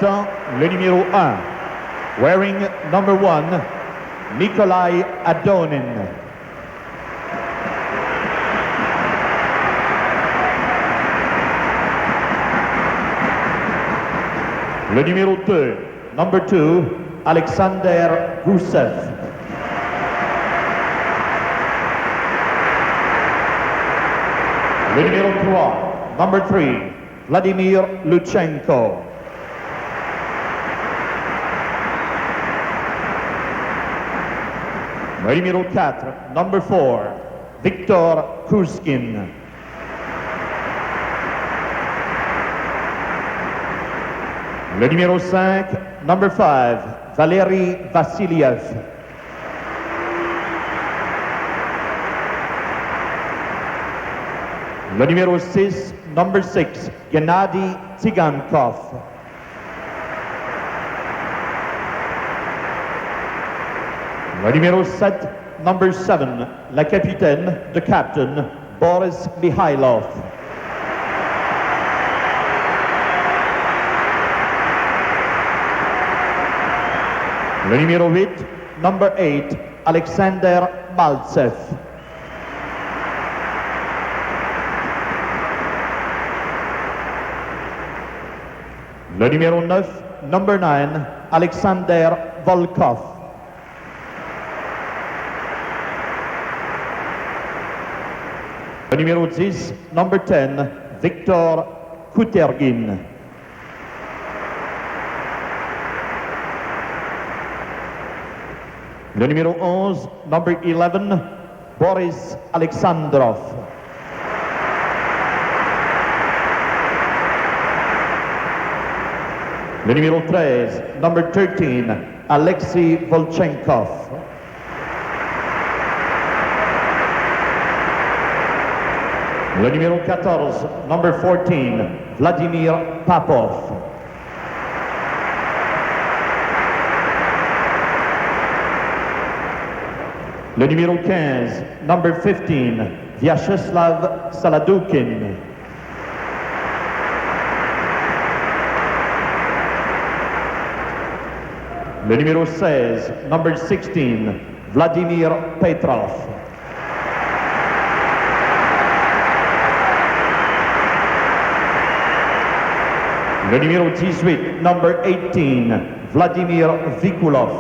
Portant le numéro 1, wearing number 1, Nikolai Adonin. Le numéro 2, number 2, Alexander Gusev. Le numéro 3, number 3, Vladimir Luchenko. Le numéro 4, number 4, Victor Kurskin. Le numéro 5, number 5, Valérie Vassiliev. Le numéro 6, number 6, Gennady Tsigankov. Le numéro 7, number 7, la capitaine, the captain, Boris Mikhailov. Le numéro 8, number 8, Alexander Maltsev. Le numéro 9, number 9, Alexander Volkov. Le numéro 10, number 10, Victor Kutergin. Le numéro 11, number 11, Boris Alexandrov. Le numéro 13, number 13, Alexei Volchenkov. Le numéro 14, number 14, Vladimir Papov. Le numéro 15, number 15, Vyacheslav Saladukin. Le numéro 16, number 16, Vladimir Petrov. Le numéro 18, number 18, Vladimir Vikulov.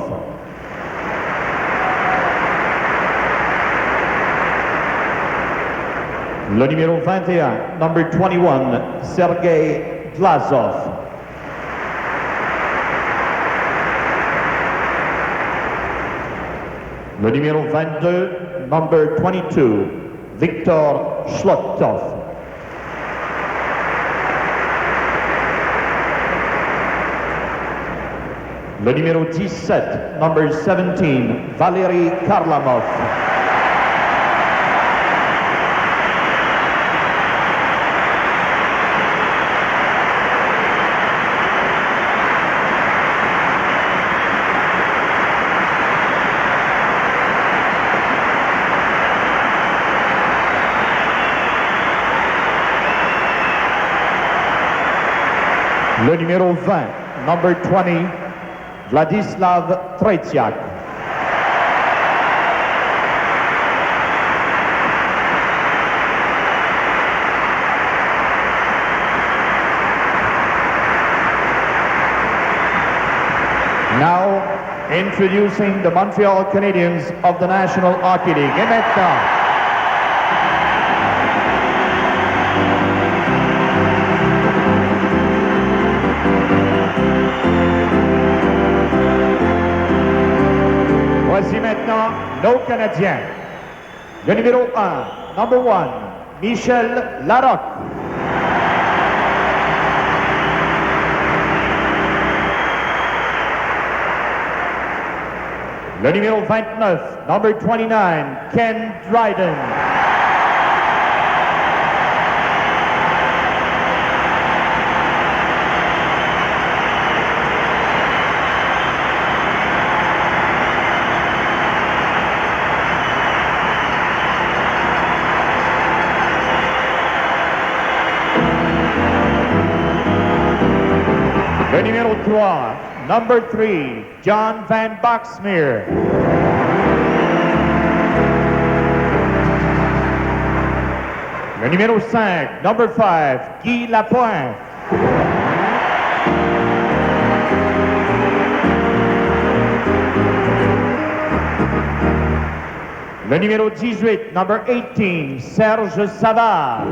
Le numéro 21, number 21, Sergei Glazov. Le numéro 22, number 22, Viktor Shlotov. Le numéro 17, number 17, Valery Karlamov. Le numéro 20, number 20, Vladislav Tretiak. Now, introducing the Montreal Canadiens of the National Hockey League. Et maintenant, voici maintenant nos Canadiens. Le numéro 1, number 1, Michel Larocque. Le numéro 29, number 29, Ken Dryden. Le numéro 3, number 3, John Van Boxmeer. Le numéro 5, number 5, Guy Lapointe. Le numéro 18, number 18, Serge Savard.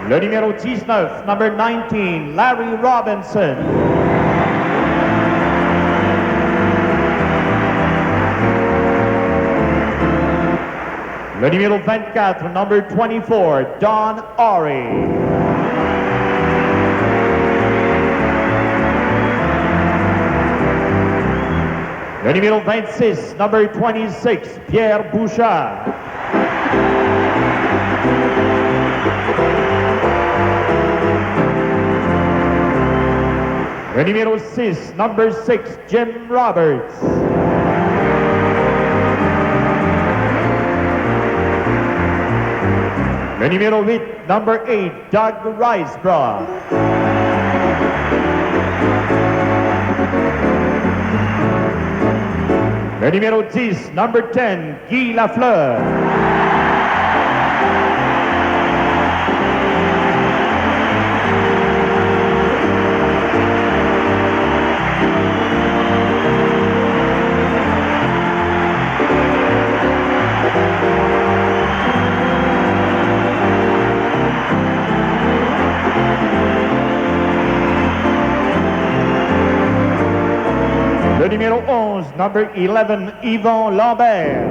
Le numéro 19, number 19, Larry Robinson. Le numéro 24, number 24, Don Ori. Le numéro 26, number 26, Pierre Bouchard. Le numéro 6, number 6, Jim Roberts. Le numéro 8, number 8, Doug Risebrough. Le numéro 10, number 10, Guy Lafleur. Le numéro 11, number 11, Yvon Lambert.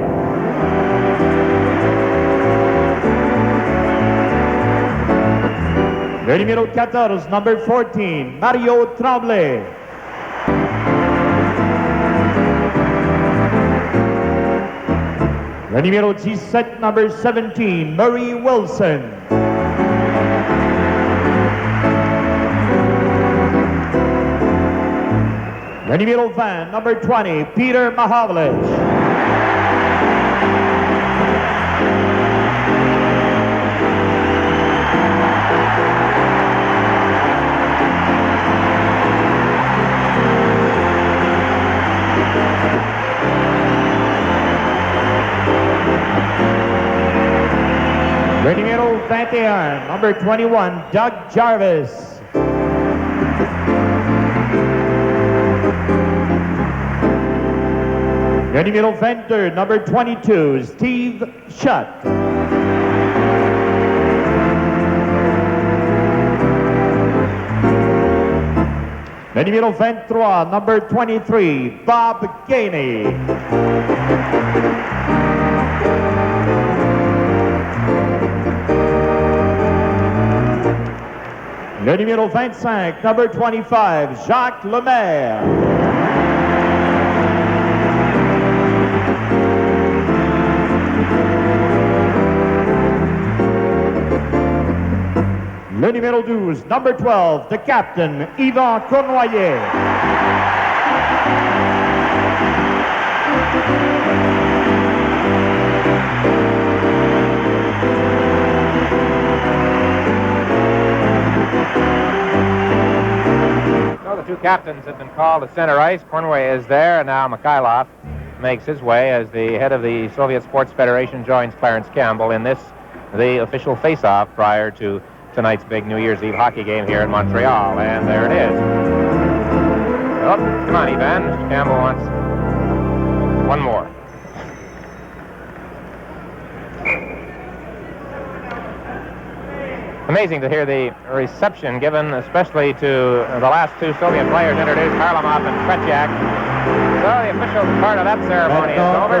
Le numéro 14, number 14, Mario Tremblay. Le numéro 17, number 17, Murray Wilson. Le numéro 20, number 20, Peter Mahavlich. Le numéro 21, number 21, Doug Jarvis. Le numéro 22, number 22, Steve Shutt. Le numéro 23, number 23, Bob Gainey. Le numéro 25, number 25, Jacques Lemaire. Le numéro 12, number 12, the captain, Yvan Cournoyer. So the two captains have been called to center ice. Cournoyer is there, and now Mikhailov makes his way as the head of the Soviet Sports Federation joins Clarence Campbell in this, the official face-off prior to tonight's big New Year's Eve hockey game here in Montreal, and there it is. Oh, come on, Ivan. Mr. Campbell wants one more. Amazing to hear the reception given, especially to the last two Soviet players introduced, Harlamov and Tretiak. So the official part of that ceremony is over.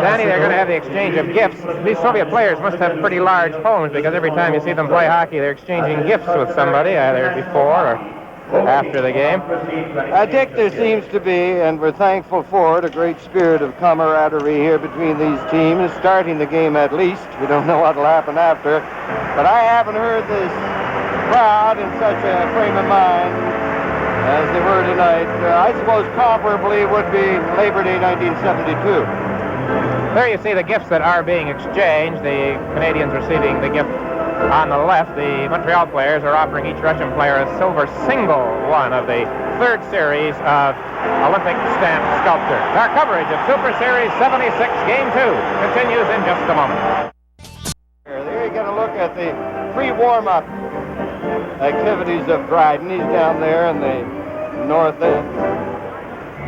Danny, they're going to have the exchange of gifts. These Soviet players must have pretty large homes, because every time you see them play hockey, they're exchanging gifts with somebody, either before or after the game. Dick, there seems to be, and we're thankful for it, a great spirit of camaraderie here between these teams, starting the game at least. We don't know what will happen after. But I haven't heard this crowd in such a frame of mind as they were tonight. I suppose comparably would be Labor Day 1972. There you see the gifts that are being exchanged. The Canadians receiving the gift on the left. The Montreal players are offering each Russian player a silver single one of the third series of Olympic stamp sculpture. Our coverage of Super Series 76 Game 2 continues in just a moment. There you get a look at the pre-warm-up activities of Dryden. He's down there in the north end.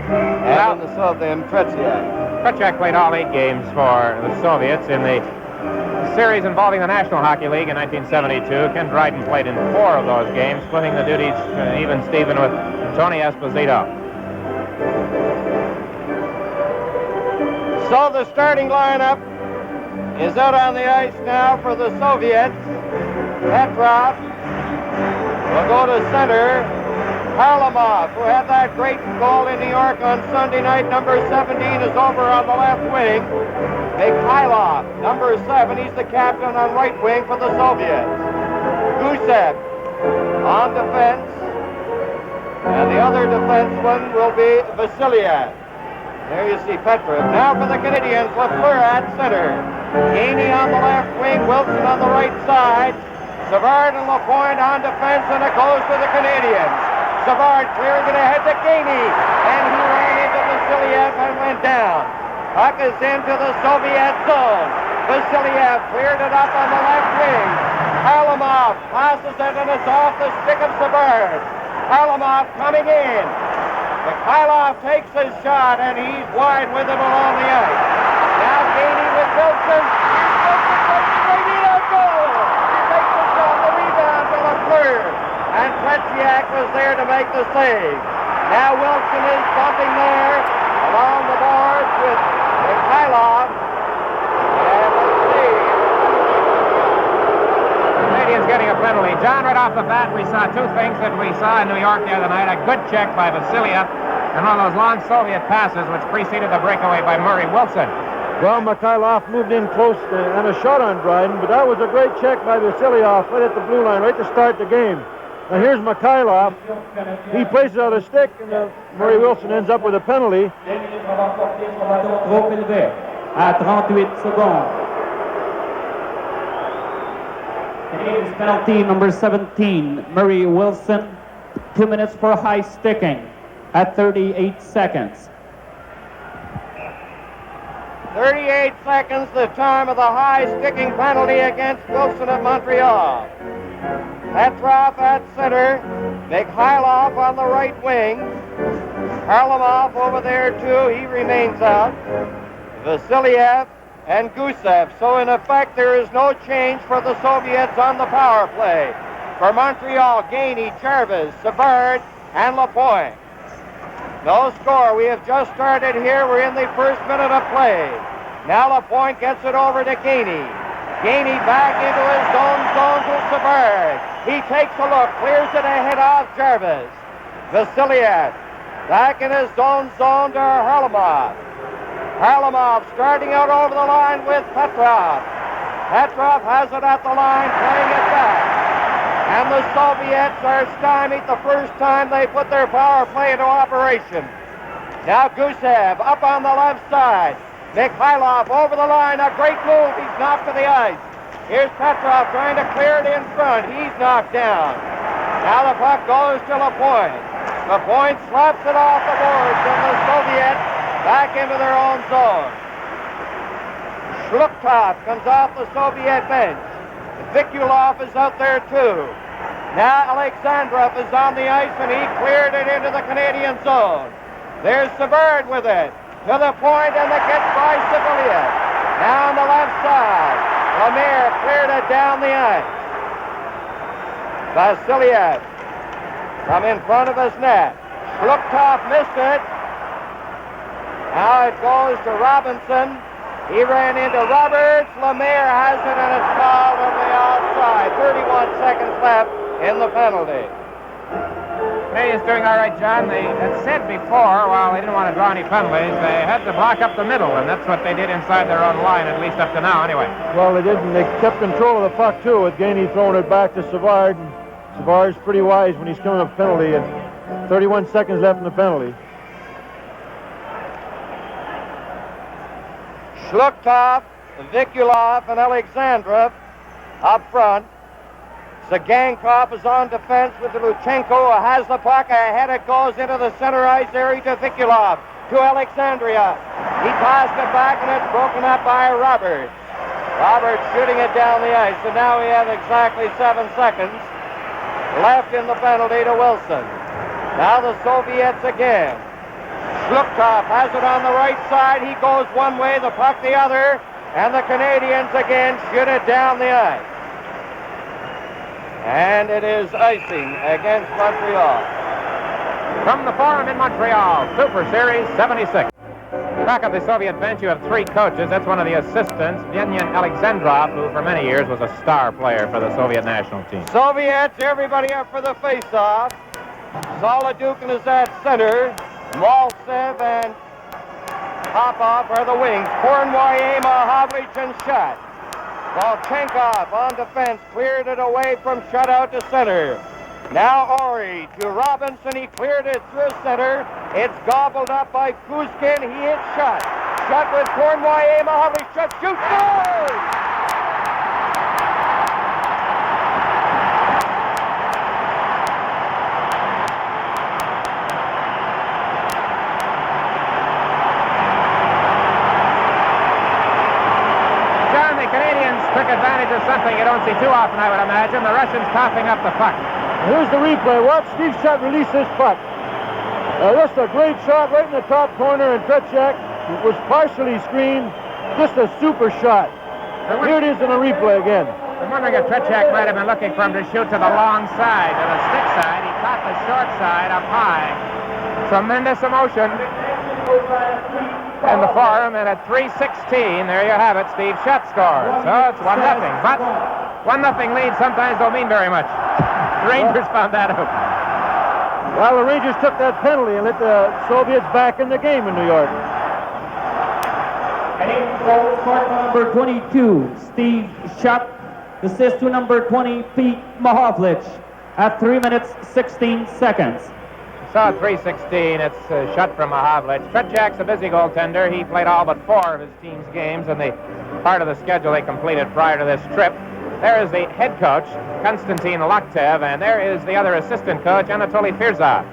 And in the south end, Tretiak. Tretiak played all 8 games for the Soviets in the series involving the National Hockey League in 1972. Ken Dryden played in 4 of those games, splitting the duties even Steven with Tony Esposito. So the starting lineup is out on the ice now for the Soviets. Petrov will go to center. Harlamov, who had that great goal in New York on Sunday night, number 17, is over on the left wing. Mikhailov, number 7, he's the captain on right wing for the Soviets. Gusev on defense. And the other defenseman will be Vasiliev. There you see Petrov. Now for the Canadiens, Lafleur at center. Gainey on the left wing, Wilson on the right side. Savard and Lapointe on defense, and it goes to the Canadiens. Savard clearing it ahead to Gainey, and he ran into Vasiliev and went down. Puck is into the Soviet zone. Vasiliev cleared it up on the left wing. Harlamov passes it, and it's off the stick of Savard. Harlamov coming in. Mikhailov takes his shot, and he's wide with it along the ice. Now Gainey with Wilson. Here's Wilson, right in, goal! He takes the shot, the rebound to Lafleur. And Tretiak was there to make the save. Now Wilson is bumping there along the boards with Mikhailov. And let's see. Canadians getting a penalty. John, right off the bat, we saw 2 things that we saw in New York the other night. A good check by Vasiliev and one of those long Soviet passes which preceded the breakaway by Murray Wilson. Well, Mikhailov moved in close and a shot on Dryden, but that was a great check by Vasiliev right at the blue line, right to start the game. Now here's Mikhailov. He places out a stick, and Murray Wilson ends up with a penalty. Trop élevé à 38 secondes. Canadiens penalty number 17, Murray Wilson, 2 minutes for high sticking at 38 seconds. 38 seconds, the time of the high sticking penalty against Wilson of Montreal. Petrov at center, Mikhailov on the right wing, Harlamov over there too, he remains out, Vasiliev and Gusev. So in effect there is no change for the Soviets on the power play. For Montreal, Gainey, Jarvis, Savard, and Lapointe. No score. We have just started here. We're in the first minute of play. Now Lapointe gets it over to Gainey. Gainey back into his zone to Savard. He takes a look, clears it ahead of Jarvis. Vasiliev back in his zone to Harlamov. Harlamov starting out over the line with Petrov. Petrov has it at the line, playing it back. And the Soviets are stymied the first time they put their power play into operation. Now Gusev up on the left side. Mikhailov over the line, a great move. He's knocked to the ice. Here's Petrov trying to clear it in front. He's knocked down. Now the puck goes to Lapointe. Lapointe slaps it off the boards, and the Soviets back into their own zone. Shlukov comes off the Soviet bench. Vikulov is out there too. Now Alexandrov is on the ice, and he cleared it into the Canadian zone. There's Savard with it. To the point, and it gets by Sibiliev. Now on the left side, Lemaire cleared it down the ice. Vasiliev from in front of his net. Shlukov missed it. Now it goes to Robinson. He ran into Roberts. Lemaire has it, and it's fouled on the outside. 31 seconds left in the penalty. Canadians doing all right, John. They had said before, while they didn't want to draw any penalties, they had to block up the middle, and that's what they did inside their own line, at least up to now, anyway. Well, they didn't. They kept control of the puck, too, with Gainey throwing it back to Savard. And Savard's pretty wise when he's coming up penalty, and 31 seconds left in the penalty. Shluktov, Vikulov, and Alexandrov up front. Zagankov is on defense with Luchenko, who has the puck. Ahead it goes into the center ice area to Vikulov, to Alexandria. He passed it back, and it's broken up by Roberts. Roberts shooting it down the ice, and now we have exactly 7 seconds left in the penalty to Wilson. Now the Soviets again. Shluktov has it on the right side. He goes one way, the puck the other, and the Canadiens again shoot it down the ice. And it is icing against Montreal. From the Forum in Montreal, Super Series 76. Back at the Soviet bench, you have 3 coaches. That's one of the assistants, Venian Alexandrov, who for many years was a star player for the Soviet national team. Soviets, everybody up for the face-off. Solodukin is at center. Maltsev and Popov are the wings. Kornway, Mahavlich, and Shutt. Volchenkov on defense, cleared it away from shutout to center. Now Ori to Robinson, he cleared it through center. It's gobbled up by Kuzkin, he hits Shutt. Shutt with Kornway, Mahavlich, Shutt shoots, scores! Took advantage of something you don't see too often, I would imagine. The Russians coughing up the puck. Here's the replay. Watch Steve Shutt release this puck. Just a great shot right in the top corner, and Tretiak was partially screened. Just a super shot. Here it is in a replay again. I'm wondering if Tretiak might have been looking for him to shoot to the long side, to the stick side. He caught the short side up high. Tremendous emotion in the Forum, and at 3:16, there you have it, Steve Shutt scores. So it's 1-0, but 1-0 lead sometimes don't mean very much. The Rangers found that out. Well, the Rangers took that penalty and let the Soviets back in the game in New York. Number 22, Steve Shutt. Assist to number 20, Pete Mahavlich, at 3 minutes, 16 seconds. So at 3:16, it's Shutt from Mahavlich. Tretiak's a busy goaltender. He played all but 4 of his team's games in the part of the schedule they completed prior to this trip. There is the head coach, Konstantin Loktev, and there is the other assistant coach, Anatoly Firzov.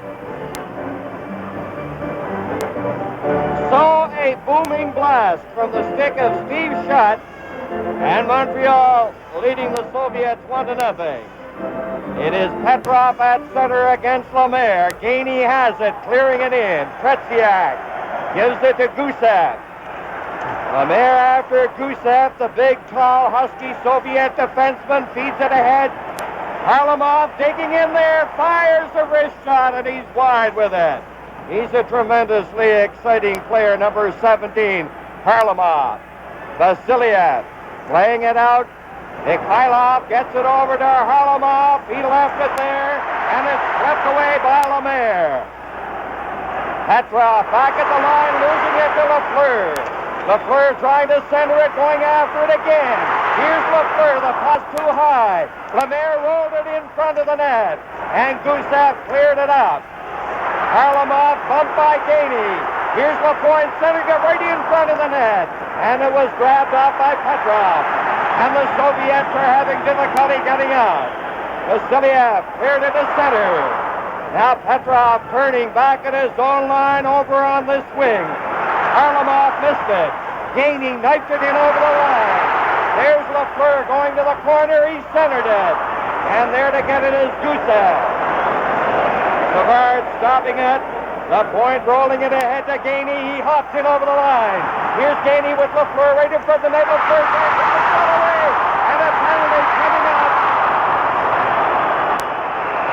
So a booming blast from the stick of Steve Shutt, and Montreal leading the Soviets 1-0. It is Petrov at center against Lemaire. Gainey has it, clearing it in. Tretiak gives it to Gusev. Lemaire after Gusev, the big, tall, husky Soviet defenseman, feeds it ahead. Harlamov digging in there, fires a wrist shot, and he's wide with it. He's a tremendously exciting player, number 17, Harlamov. Vasiliev playing it out. Mikhailov gets it over to Harlamov. He left it there, and it's swept away by Lemaire. Petrov back at the line, losing it to Lafleur. Lafleur trying to center it, going after it again. Here's Lafleur, the pass too high. Lemaire rolled it in front of the net, and Gusev cleared it up. Harlamov bumped by Gainey. Here's Lapointe centering it right in front of the net, and it was grabbed up by Petrov. And the Soviets are having difficulty getting out. Vasiliev cleared it to center. Now Petrov turning back at his own line over on this wing. Harlamov missed it. Gainey knifed it in over the line. There's Lafleur going to the corner. He centered it. And there to get it is Gusev. Savard stopping it. Lapointe rolling it ahead to Gainey. He hops in over the line. Here's Gainey with Lafleur right in front of the net. Lafleur takes it away. And a penalty coming up.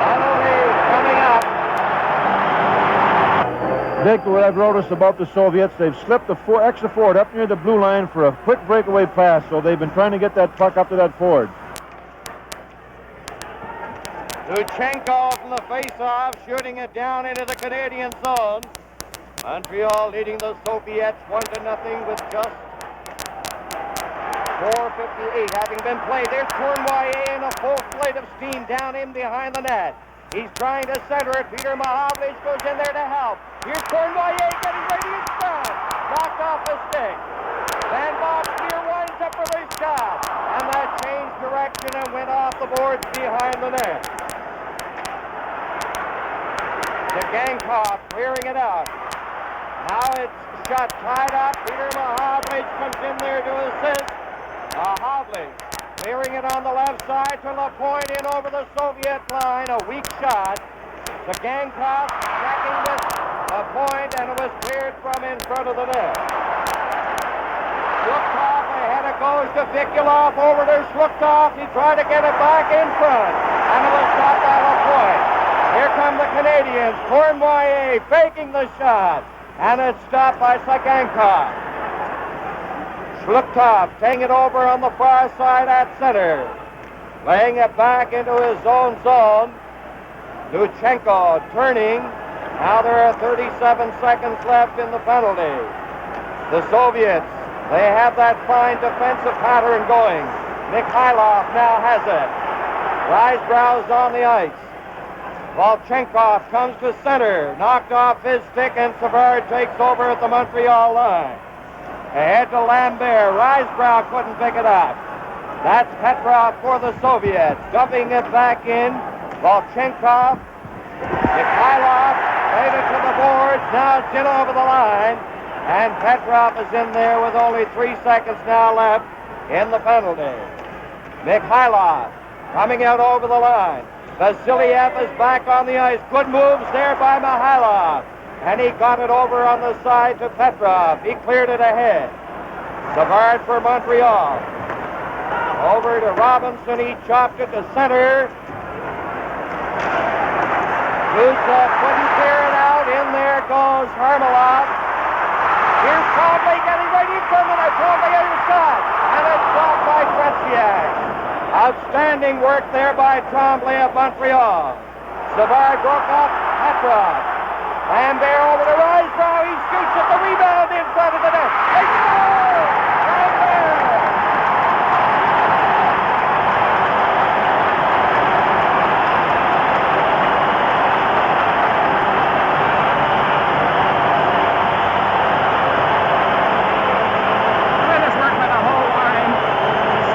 Penalty coming up. Dick, what I've noticed about the Soviets, they've slipped the extra forward up near the blue line for a quick breakaway pass, so they've been trying to get that puck up to that forward. Luchenko from the face-off, shooting it down into the Canadian zone. Montreal leading the Soviets 1-0 with just 4:58 having been played. There's Kornway in a full flight of steam down in behind the net. He's trying to center it. Peter Mahavlich goes in there to help. Here's Kornway getting ready in front. Knocked off the stick. And Boxer winds up for the shot. And that changed direction and went off the boards behind the net. Gankov clearing it out. Now it's shot tied up. Peter Mahovlich comes in there to assist. Mahovlich clearing it on the left side to LaPointe in over the Soviet line. A weak shot. Gankov checking with LaPointe, and it was cleared from in front of the net. Shluktov ahead, it goes to Vikulov, over to Shluktov. He tried to get it back in front, and it was stopped by LaPointe. Here come the Canadiens. Cournoyer faking the shot, and it's stopped by Sagankov. Shluktov taking it over on the far side at center, laying it back into his own zone. Luchenko turning. Now there are 37 seconds left in the penalty. The Soviets, they have that fine defensive pattern going. Mikhailov now has it. Risebrough's on the ice. Volchenkov comes to center, knocked off his stick, and Savard takes over at the Montreal line. Ahead to Lambert. Risebrough couldn't pick it up. That's Petrov for the Soviets. Dumping it back in. Volchenkov. Mikhailov played it to the boards. Now it's in over the line. And Petrov is in there with only 3 seconds now left in the penalty. Mikhailov coming out over the line. Vasiliev is back on the ice. Good moves there by Mikhailov. And he got it over on the side to Petrov. He cleared it ahead. Savard for Montreal. Over to Robinson. He chopped it to center. Gusev couldn't clear it out. In there goes Harmelov. Here's Trombley getting ready for the net. Trombley has a shot. And it's blocked by Tretiak. Outstanding work there by Tremblay of Montreal. Savard broke off Petrov. Lambert over to Risebrough. He shoots at the rebound in front of the net. They score! Lambert! Tremendous work by the whole line.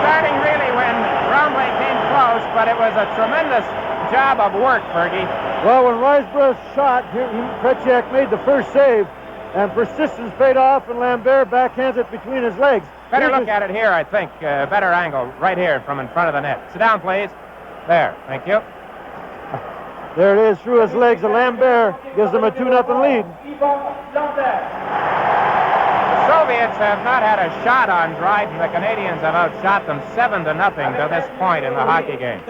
Starting really when Tremblay came close, but it was a tremendous job of work, Fergie. Well, when Risebrough shot, Tretiak made the first save, and persistence paid off, and Lambert backhands it between his legs. Better look at it here, I think. Better angle, right here from in front of the net. Sit down, please. There, thank you. There it is, through his legs, and Lambert gives them a 2-0 lead. The Soviets have not had a shot on Dryden. The Canadiens have outshot them 7-0 to this point in the hockey game.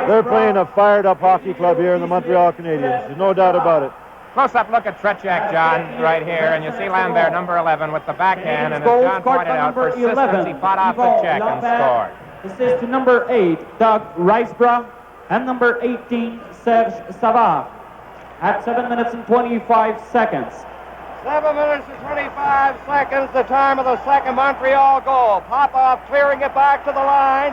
They're playing a fired-up hockey club here in the Montreal Canadiens. There's no doubt about it. Close-up look at Tretiak, John, right here, and you see Lambert, number 11, with the backhand, and as John pointed out, persistence, he fought off the check and scored. Assist to number 8, Doug Risebrough, and number 18, Serge Savard, at 7 minutes and 25 seconds. 7 minutes and 25 seconds, the time of the second Montreal goal. Popov clearing it back to the line.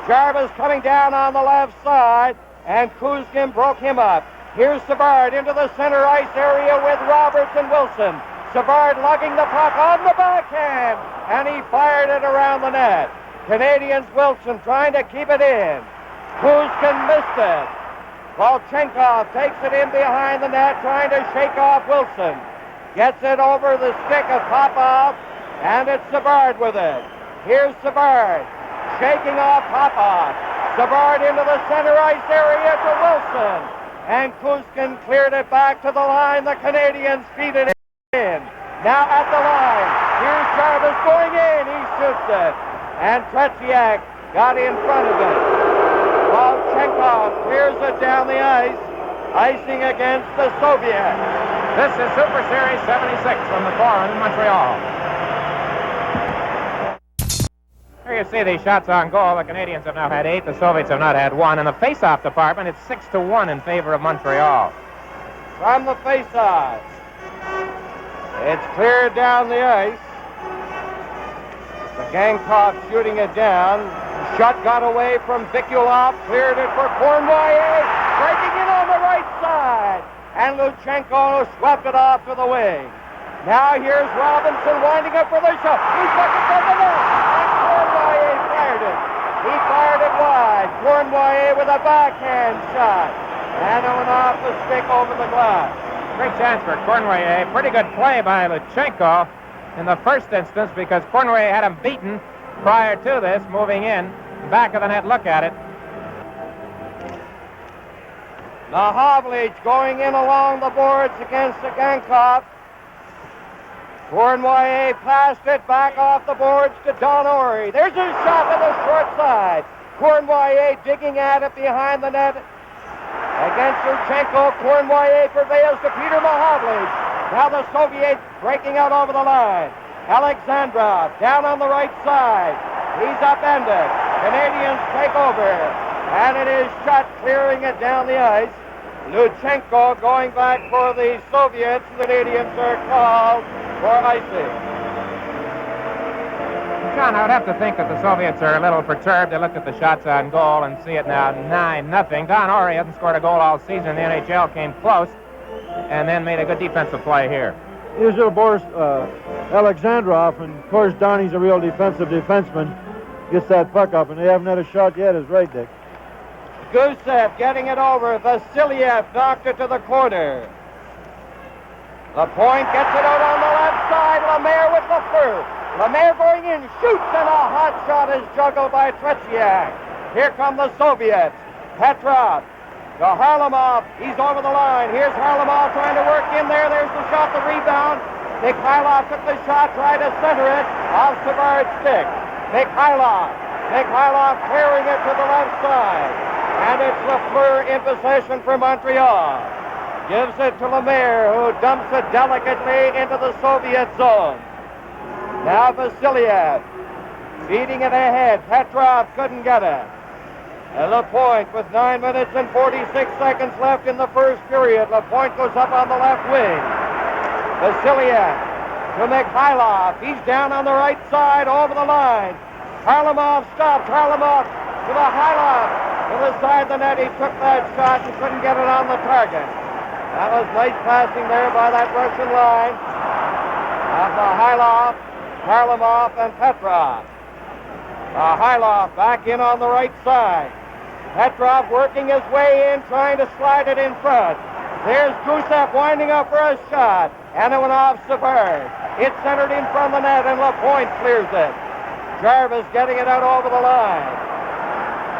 Jarvis coming down on the left side, and Kuzkin broke him up. Here's Savard into the center ice area with Roberts and Wilson. Savard lugging the puck on the backhand, and he fired it around the net. Canadiens Wilson trying to keep it in. Kuzkin missed it. Volchenkov takes it in behind the net, trying to shake off Wilson. Gets it over the stick of Popov, and it's Savard with it. Here's Savard, shaking off Popov. Savard into the center ice area to Wilson. And Kuzkin cleared it back to the line. The Canadiens feed it in. Now at the line. Here's Jarvis going in. He shoots it. And Tretiak got in front of it. Volchenkov clears it down the ice. Icing against the Soviets. This is Super Series 76 from the Forum in Montreal. Here you see these shots on goal. The Canadiens have now had 8. The Soviets have not had 1. In the face-off department, it's 6-1 in favor of Montreal. From the face-off. It's cleared down the ice. The Gankov shooting it down. Shot got away from Vikulov. Cleared it for Cournoyer. Breaking in on the right side. And Luchenko swept it off to the wing. Now here's Robinson winding up for the shot. He's looking for the net. And Cournoyer fired it. He fired it wide. Cournoyer with a backhand shot. And it went off the stick over the glass. Great chance for Cournoyer. Pretty good play by Luchenko in the first instance because Cournoyer had him beaten prior to this, moving in. Back of the net, look at it. Mahovlich going in along the boards against the Gankov. Cournoyer passed it back off the boards to Don Ori. There's a shot to the short side. Cournoyer digging at it behind the net. Against Luchenko, Cournoyer prevails to Peter Mahovlich. Now the Soviets breaking out over the line. Alexandrov down on the right side. He's upended. Canadians take over. And it is shot, clearing it down the ice. Luchenko going back for the Soviets. The Canadians are called for icing. John, I would have to think that the Soviets are a little perturbed. They looked at the shots on goal and see it now 9-0. Don Ori hasn't scored a goal all season. The NHL came close and then made a good defensive play here. Here's Boris Alexandrov, and of course Donnie's a real defensive defenseman. Gets that puck up, and they haven't had a shot yet, is right, Dick. Gusev getting it over. Vasiliev knocked it to the corner. Lapointe gets it out on the left side. Lemaire with the first. Lemaire going in, shoots, and a hot shot is juggled by Tretiak. Here come the Soviets. Petrov to Harlamov. He's over the line. Here's Harlamov trying to work in there. There's the shot, the rebound. Mikhailov took the shot, tried to center it off Savard's stick. Mikhailov clearing it to the left side. And it's Lafleur in possession for Montreal. Gives it to Lemaire, who dumps it delicately into the Soviet zone. Now Vasiliev feeding it ahead. Petrov couldn't get it. And Lapointe with 9 minutes and 46 seconds left in the first period. Lapointe goes up on the left wing. Vasiliev to Mikhailov. He's down on the right side over the line. Harlamov stopped. Harlamov to the Hilov. To the side of the net. He took that shot and couldn't get it on the target. That was nice passing there by that Russian line. Hilov, Harlamov, and Petrov. Hilov back in on the right side. Petrov working his way in, trying to slide it in front. There's Gusev winding up for a shot. And it went off Savard. It's centered in front of the net, and Lapointe clears it. Jarvis getting it out over the line.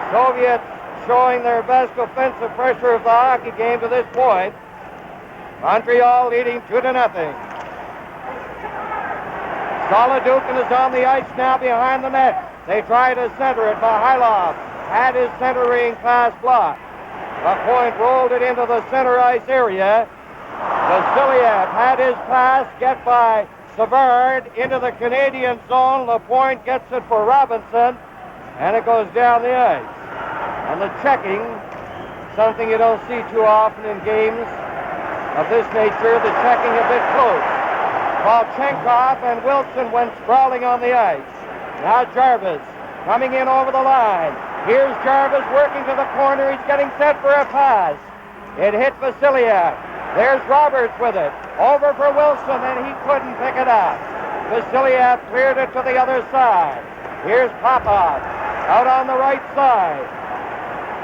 Soviets showing their best offensive pressure of the hockey game to this point. Montreal leading 2-0. Solidukin is on the ice now behind the net. They try to center it. Mihailov had his centering pass blocked. Lapointe rolled it into the center ice area. Vasiliev had his pass get by Savard into the Canadian zone. Lapointe gets it for Robinson, and it goes down the ice. And the checking, something you don't see too often in games of this nature, the checking a bit close. Volchenkov and Wilson went sprawling on the ice. Now Jarvis coming in over the line. Here's Jarvis working to the corner. He's getting set for a pass. It hit Vasiliev. There's Roberts with it. Over for Wilson, and he couldn't pick it up. Vasiliev cleared it to the other side. Here's Popov out on the right side.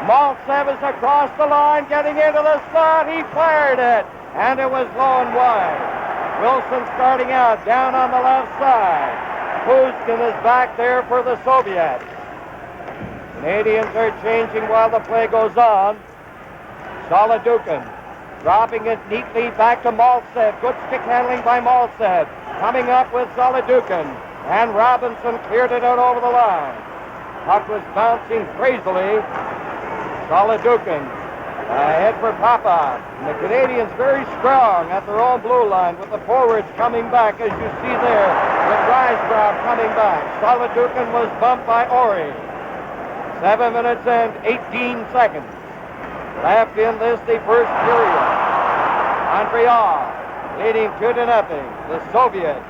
Maltsev is across the line, getting into the slot. He fired it, and it was low and wide. Wilson starting out down on the left side. Pushkin is back there for the Soviets. Canadians are changing while the play goes on. Solidukin dropping it neatly back to Maltsev. Good stick handling by Maltsev. Coming up with Solidukin. And Robinson cleared it out over the line. Puck was bouncing crazily. Solidukin ahead for Popov. And the Canadians very strong at their own blue line with the forwards coming back, as you see there, with Rysbrov coming back. Solidukin was bumped by Ori. 7 minutes and 18 seconds left in this, the first period. Montreal leading 2-0. The Soviets.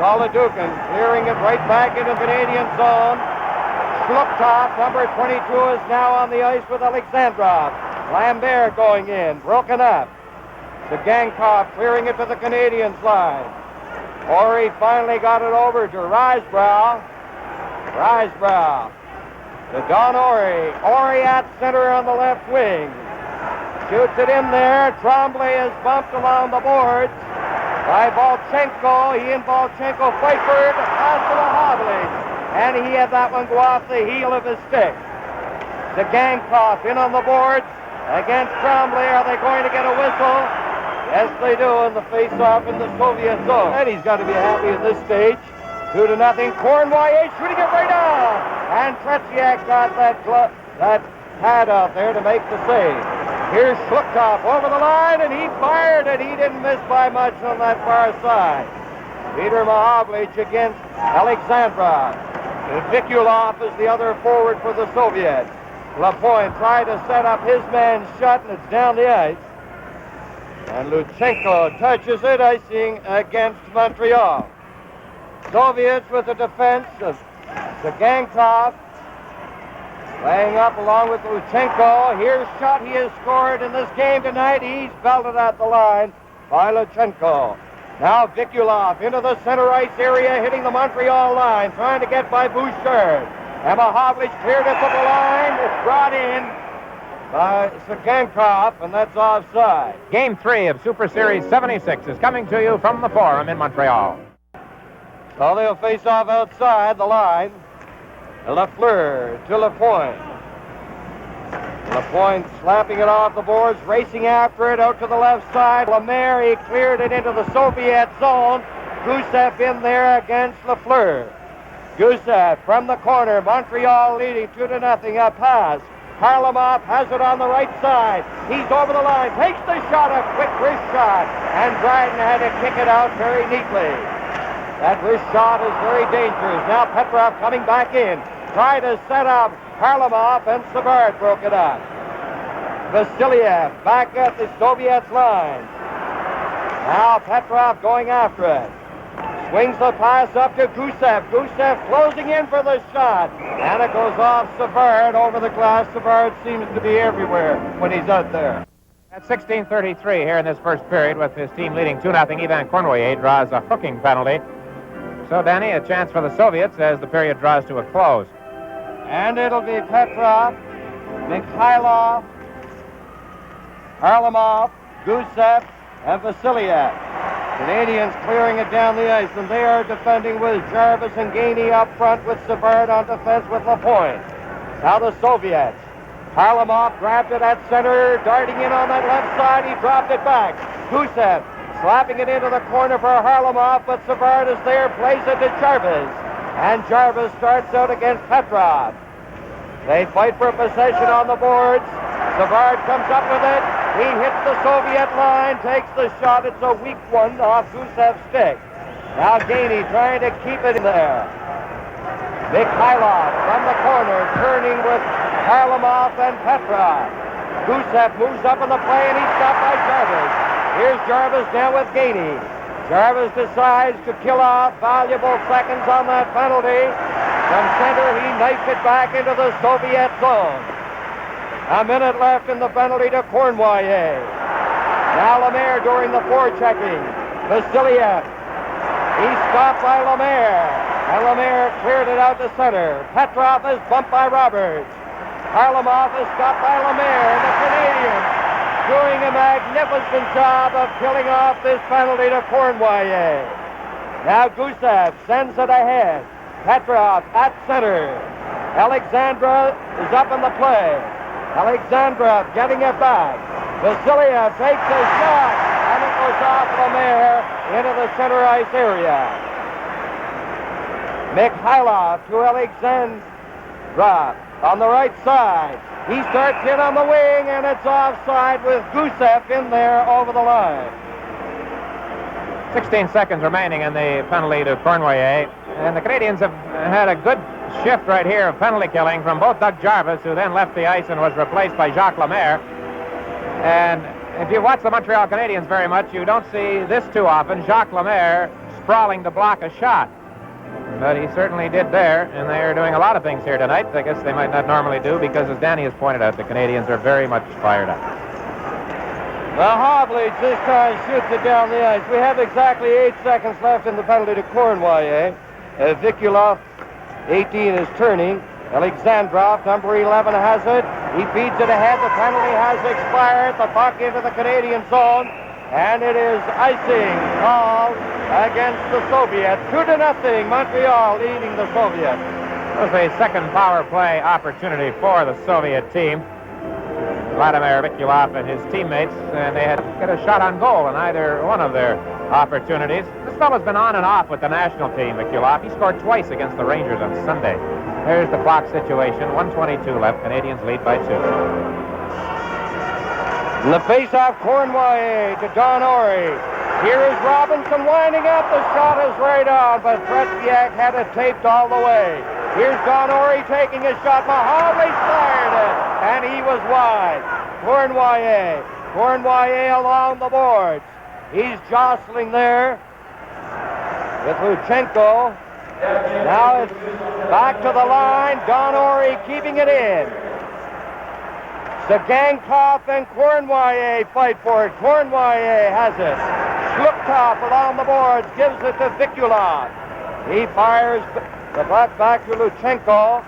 Solidukin clearing it right back into the Canadian zone. Shluptov, number 22, is now on the ice with Alexandrov. Lambert going in, broken up. Gankov clearing it to the Canadiens line. Ori finally got it over to Risebrow. Risebrow to Don Ori. Ori at center on the left wing. Shoots it in there. Tremblay is bumped along the boards by Volchenko. He and Volchenko fight for it. Pass to Mahovlich. And he had that one go off the heel of his stick. Gankov in on the boards against Tremblay. Are they going to get a whistle? Yes, they do in the face-off in the Soviet zone. And he's got to be happy at this stage. 2-0. Cornwallier shooting it right on. And Tretiak got that pad out there to make the save. Here's Schluchthoff over the line, and he fired, and he didn't miss by much on that far side. Peter Mahovlich against Alexandrov. Vikulov is the other forward for the Soviets. Lapointe tried to set up his man shut, and it's down the ice. And Lutsenko touches it, icing against Montreal. Soviets with the defense of Gankov. Laying up along with Lutsenko. Here's shot he has scored in this game tonight. He's belted at the line by Lutsenko. Now Vikulov into the center ice area, hitting the Montreal line, trying to get by Bouchard. And Mahovlich cleared it to the line. It's brought in by Gankov, and that's offside. Game 3 of Super Series 76 is coming to you from the Forum in Montreal. So they'll face off outside the line. Lafleur to Lapointe. Lapointe slapping it off the boards, racing after it out to the left side. Lemaire, he cleared it into the Soviet zone. Gusev in there against Lafleur. Gusev from the corner. Montreal leading 2-0. A pass. Harlamov has it on the right side. He's over the line. Takes the shot. A quick wrist shot. And Dryden had to kick it out very neatly. That wrist shot is very dangerous. Now Petrov coming back in. Tried to set up Harlamov, and Savard broke it up. Vasiliev back at the Soviets line. Now Petrov going after it. Swings the pass up to Gusev. Gusev closing in for the shot. And it goes off Savard over the glass. Savard seems to be everywhere when he's out there. At 16:33 here in this first period, with his team leading 2-0, Ivan Cornwallier draws a hooking penalty. So, Danny, a chance for the Soviets as the period draws to a close. And it'll be Petrov, Mikhailov, Harlamov, Gusev, and Vasiliev. Canadians clearing it down the ice, and they are defending with Jarvis and Gainey up front, with Savard on defense with Lapointe. Now the Soviets. Harlamov grabbed it at center, darting in on that left side. He dropped it back. Gusev slapping it into the corner for Harlamov, but Savard is there, plays it to Jarvis. And Jarvis starts out against Petrov. They fight for possession on the boards. Savard comes up with it. He hits the Soviet line, takes the shot. It's a weak one off Gusev's stick. Now Gainey trying to keep it in there. Mikhailov from the corner, turning with Harlamov and Petrov. Gusev moves up in the play, and he's stopped by Jarvis. Here's Jarvis down with Gainey. Jarvis decides to kill off valuable seconds on that penalty. From center, he knifed it back into the Soviet zone. A minute left in the penalty to Cornwallier. Now Lemaire during the forechecking. Vasiliev. He's stopped by Lemaire. And Lemaire cleared it out to center. Petrov is bumped by Roberts. Harlamov is stopped by Lemaire. And the Canadians doing a magnificent job of killing off this penalty to Cornwallier. Now Gusev sends it ahead. Petrov at center. Alexandra is up in the play. Alexandrov getting it back. Vasiliev takes a shot, and it goes off Lemaire into the center ice area. Mikhailov to Alexandrov on the right side. He starts in on the wing, and it's offside with Gusev in there over the line. 16 seconds remaining in the penalty to Cornwallier. And the Canadians have had a good shift right here of penalty killing from both Doug Jarvis, who then left the ice and was replaced by Jacques Lemaire. And if you watch the Montreal Canadiens very much, you don't see this too often, Jacques Lemaire sprawling to block a shot. But he certainly did there, and they are doing a lot of things here tonight. I guess they might not normally do, because as Danny has pointed out, the Canadians are very much fired up. Mahovlich this time shoots it down the ice. We have exactly 8 seconds left in the penalty to Cornwallis. Vikulov, 18, is turning. Alexandrov, number 11, has it. He feeds it ahead. The penalty has expired. The puck into the Canadian zone. And it is icing called against the Soviets. 2-0, Montreal leading the Soviets. It was a second power play opportunity for the Soviet team. Vladimir Vikulov and his teammates, and they had to get a shot on goal in either one of their opportunities. This fellow's been on and off with the national team, Vikulov. He scored twice against the Rangers on Sunday. There's the clock situation. 1:22 left. Canadians lead by 2. In the face-off, Cornwallis to Don Orey. Here is Robinson winding up. The shot is right on, but Tretiak had it taped all the way. Here's Don Orey taking a shot. Mahovlich fired it, and he was wide. Cornwallis along the boards. He's jostling there with Luchenko. Now it's back to the line. Don Orey keeping it in. Sagankov and Cornwallis fight for it. Cornwallis has it. Shlupkov along the boards gives it to Vikulov. He fires the puck back to Luchenko.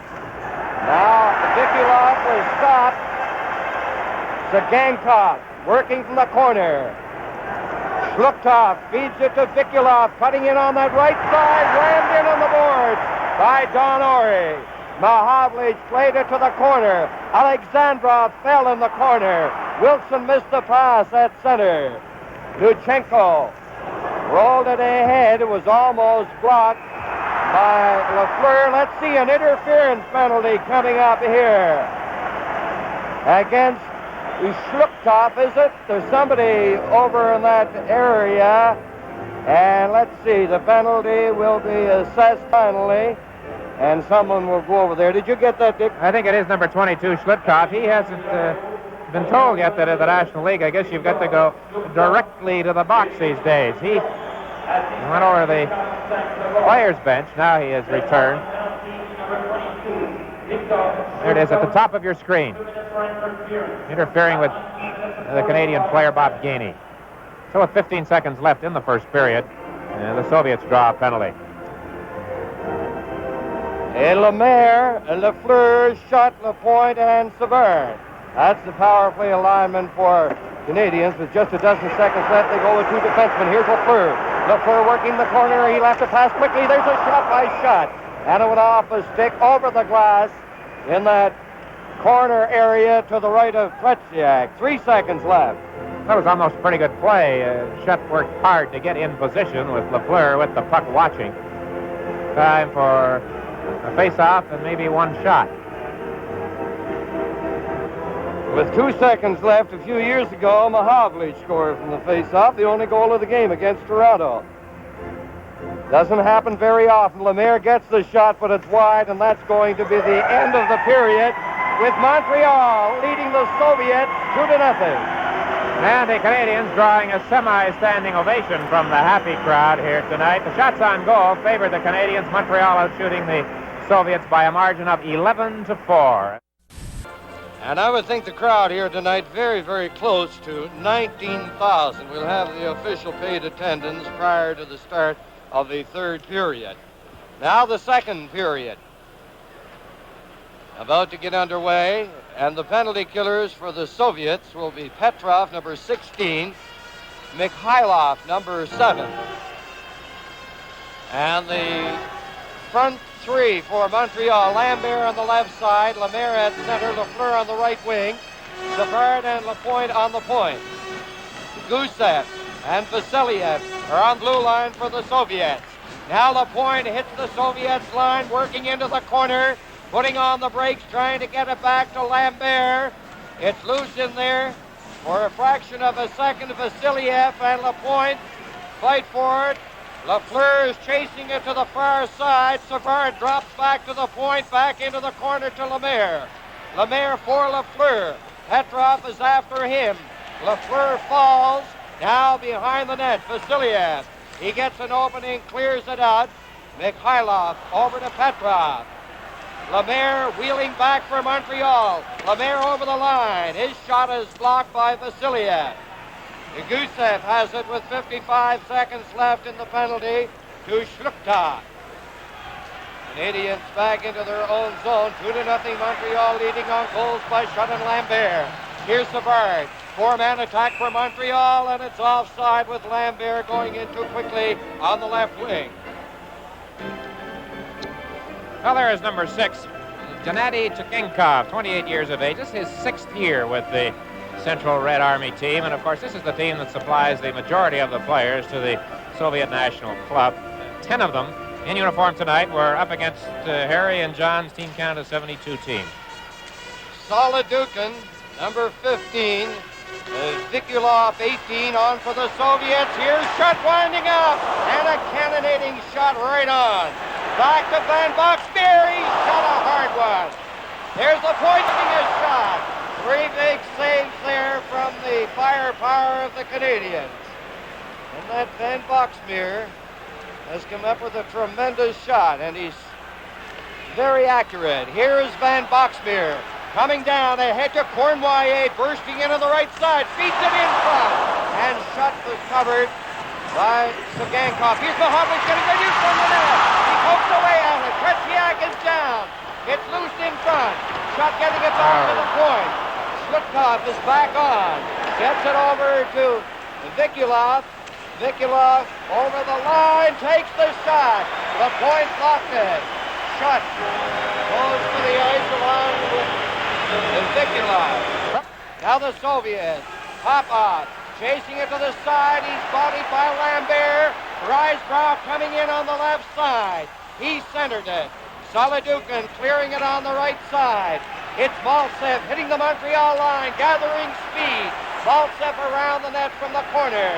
Now Vikulov was stopped. Sagankov working from the corner. Shlupkov feeds it to Vikulov, cutting in on that right side, rammed in on the boards by Don Orey. Mahovlich played it to the corner. Alexandrov fell in the corner. Wilson missed the pass at center. Luchenko rolled it ahead. It was almost blocked by Lafleur. Let's see an interference penalty coming up here against Shlupkov, is it? There's somebody over in that area. And let's see, the penalty will be assessed finally. And someone will go over there. Did you get that, Dick? I think it is number 22, Shlupkov. He hasn't been told yet that in the National League, I guess you've got to go directly to the box these days. He went over the players' bench. Now he has returned. There it is at the top of your screen. Interfering with the Canadian player, Bob Gainey. So with 15 seconds left in the first period, the Soviets draw a penalty. Lemaire, Lafleur, Schott, Lapointe, and Savard. That's the power play alignment for Canadians. With just a dozen seconds left, they go with 2 defensemen. Here's Lafleur. Lafleur working the corner. He left a pass quickly. There's a shot by Schott. And it went off a stick over the glass in that corner area to the right of Tretiak. 3 seconds left. That was almost a pretty good play. Schott worked hard to get in position with Lafleur with the puck watching. Time for a face-off and maybe one shot. With 2 seconds left, a few years ago, Mahovlich scored from the face-off, the only goal of the game against Toronto. Doesn't happen very often. Lemaire gets the shot, but it's wide, and that's going to be the end of the period, with Montreal leading the Soviets 2-0. And the Canadians drawing a semi-standing ovation from the happy crowd here tonight. The shots on goal favored the Canadians. Montreal out shooting the Soviets by a margin of 11-4. And I would think the crowd here tonight very, very close to 19,000. We'll have the official paid attendance prior to the start of the third period. Now the second period about to get underway, and the penalty killers for the Soviets will be Petrov, number 16, Mikhailov, number 7. And the front three for Montreal, Lambert on the left side, Lemaire at center, Lafleur on the right wing, Savard and Lapointe on the point. Gusev and Vasiliev are on blue line for the Soviets. Now Lapointe hits the Soviets line, working into the corner, putting on the brakes, trying to get it back to Lambert. It's loose in there for a fraction of a second. Vasiliev and Lapointe fight for it. Lafleur is chasing it to the far side. Savard drops back to the point, back into the corner to Lemaire. Lemaire for Lafleur. Petrov is after him. Lafleur falls. Now behind the net, Vasiliev. He gets an opening, clears it out. Mikhailov over to Petrov. Lemaire wheeling back for Montreal. Lemaire over the line. His shot is blocked by Vasiliev. Gusev has it with 55 seconds left in the penalty to Schluchta. Canadiens back into their own zone. 2-0 Montreal, leading on goals by Schutt and Lambert. Here's Savard. Four-man attack for Montreal, and it's offside with Lambert going in too quickly on the left wing. Well, there is number 6, Gennady Chekinkov, 28 years of age. This is his 6th year with the Central Red Army team, and of course this is the team that supplies the majority of the players to the Soviet National Club. 10 of them in uniform tonight were up against Harry and John's team count of 72 team. Solidukin, number 15. Vikulov, 18, on for the Soviets. Here's Schutt winding up, and a cannonading shot right on. Back to Van Boxmeer. He shot a hard one. There's the point of his shot. 3 big saves there from the firepower of the Canadiens. And that Van Boxmeer has come up with a tremendous shot, and he's very accurate. Here's Van Boxmeer coming down ahead to Cournoyer, bursting into the right side, feeds it in front, and Schutt was covered by Sagankov. Here's Mahovlich getting ready from the net. He pokes away at it. Tretiak is down. It's loose in front. Schutt getting it back to the point. Schlutkov is back on. Gets it over to Vikulov. Vikulov over the line, takes the shot. The point blocked it. Schutt goes to the ice along with Vikulov. Now the Soviets. Popov chasing it to the side. He's bodied by Lambert. Reisbrough coming in on the left side. He centered it. Solidukin clearing it on the right side. It's Maltsev hitting the Montreal line, gathering speed. Maltsev around the net from the corner.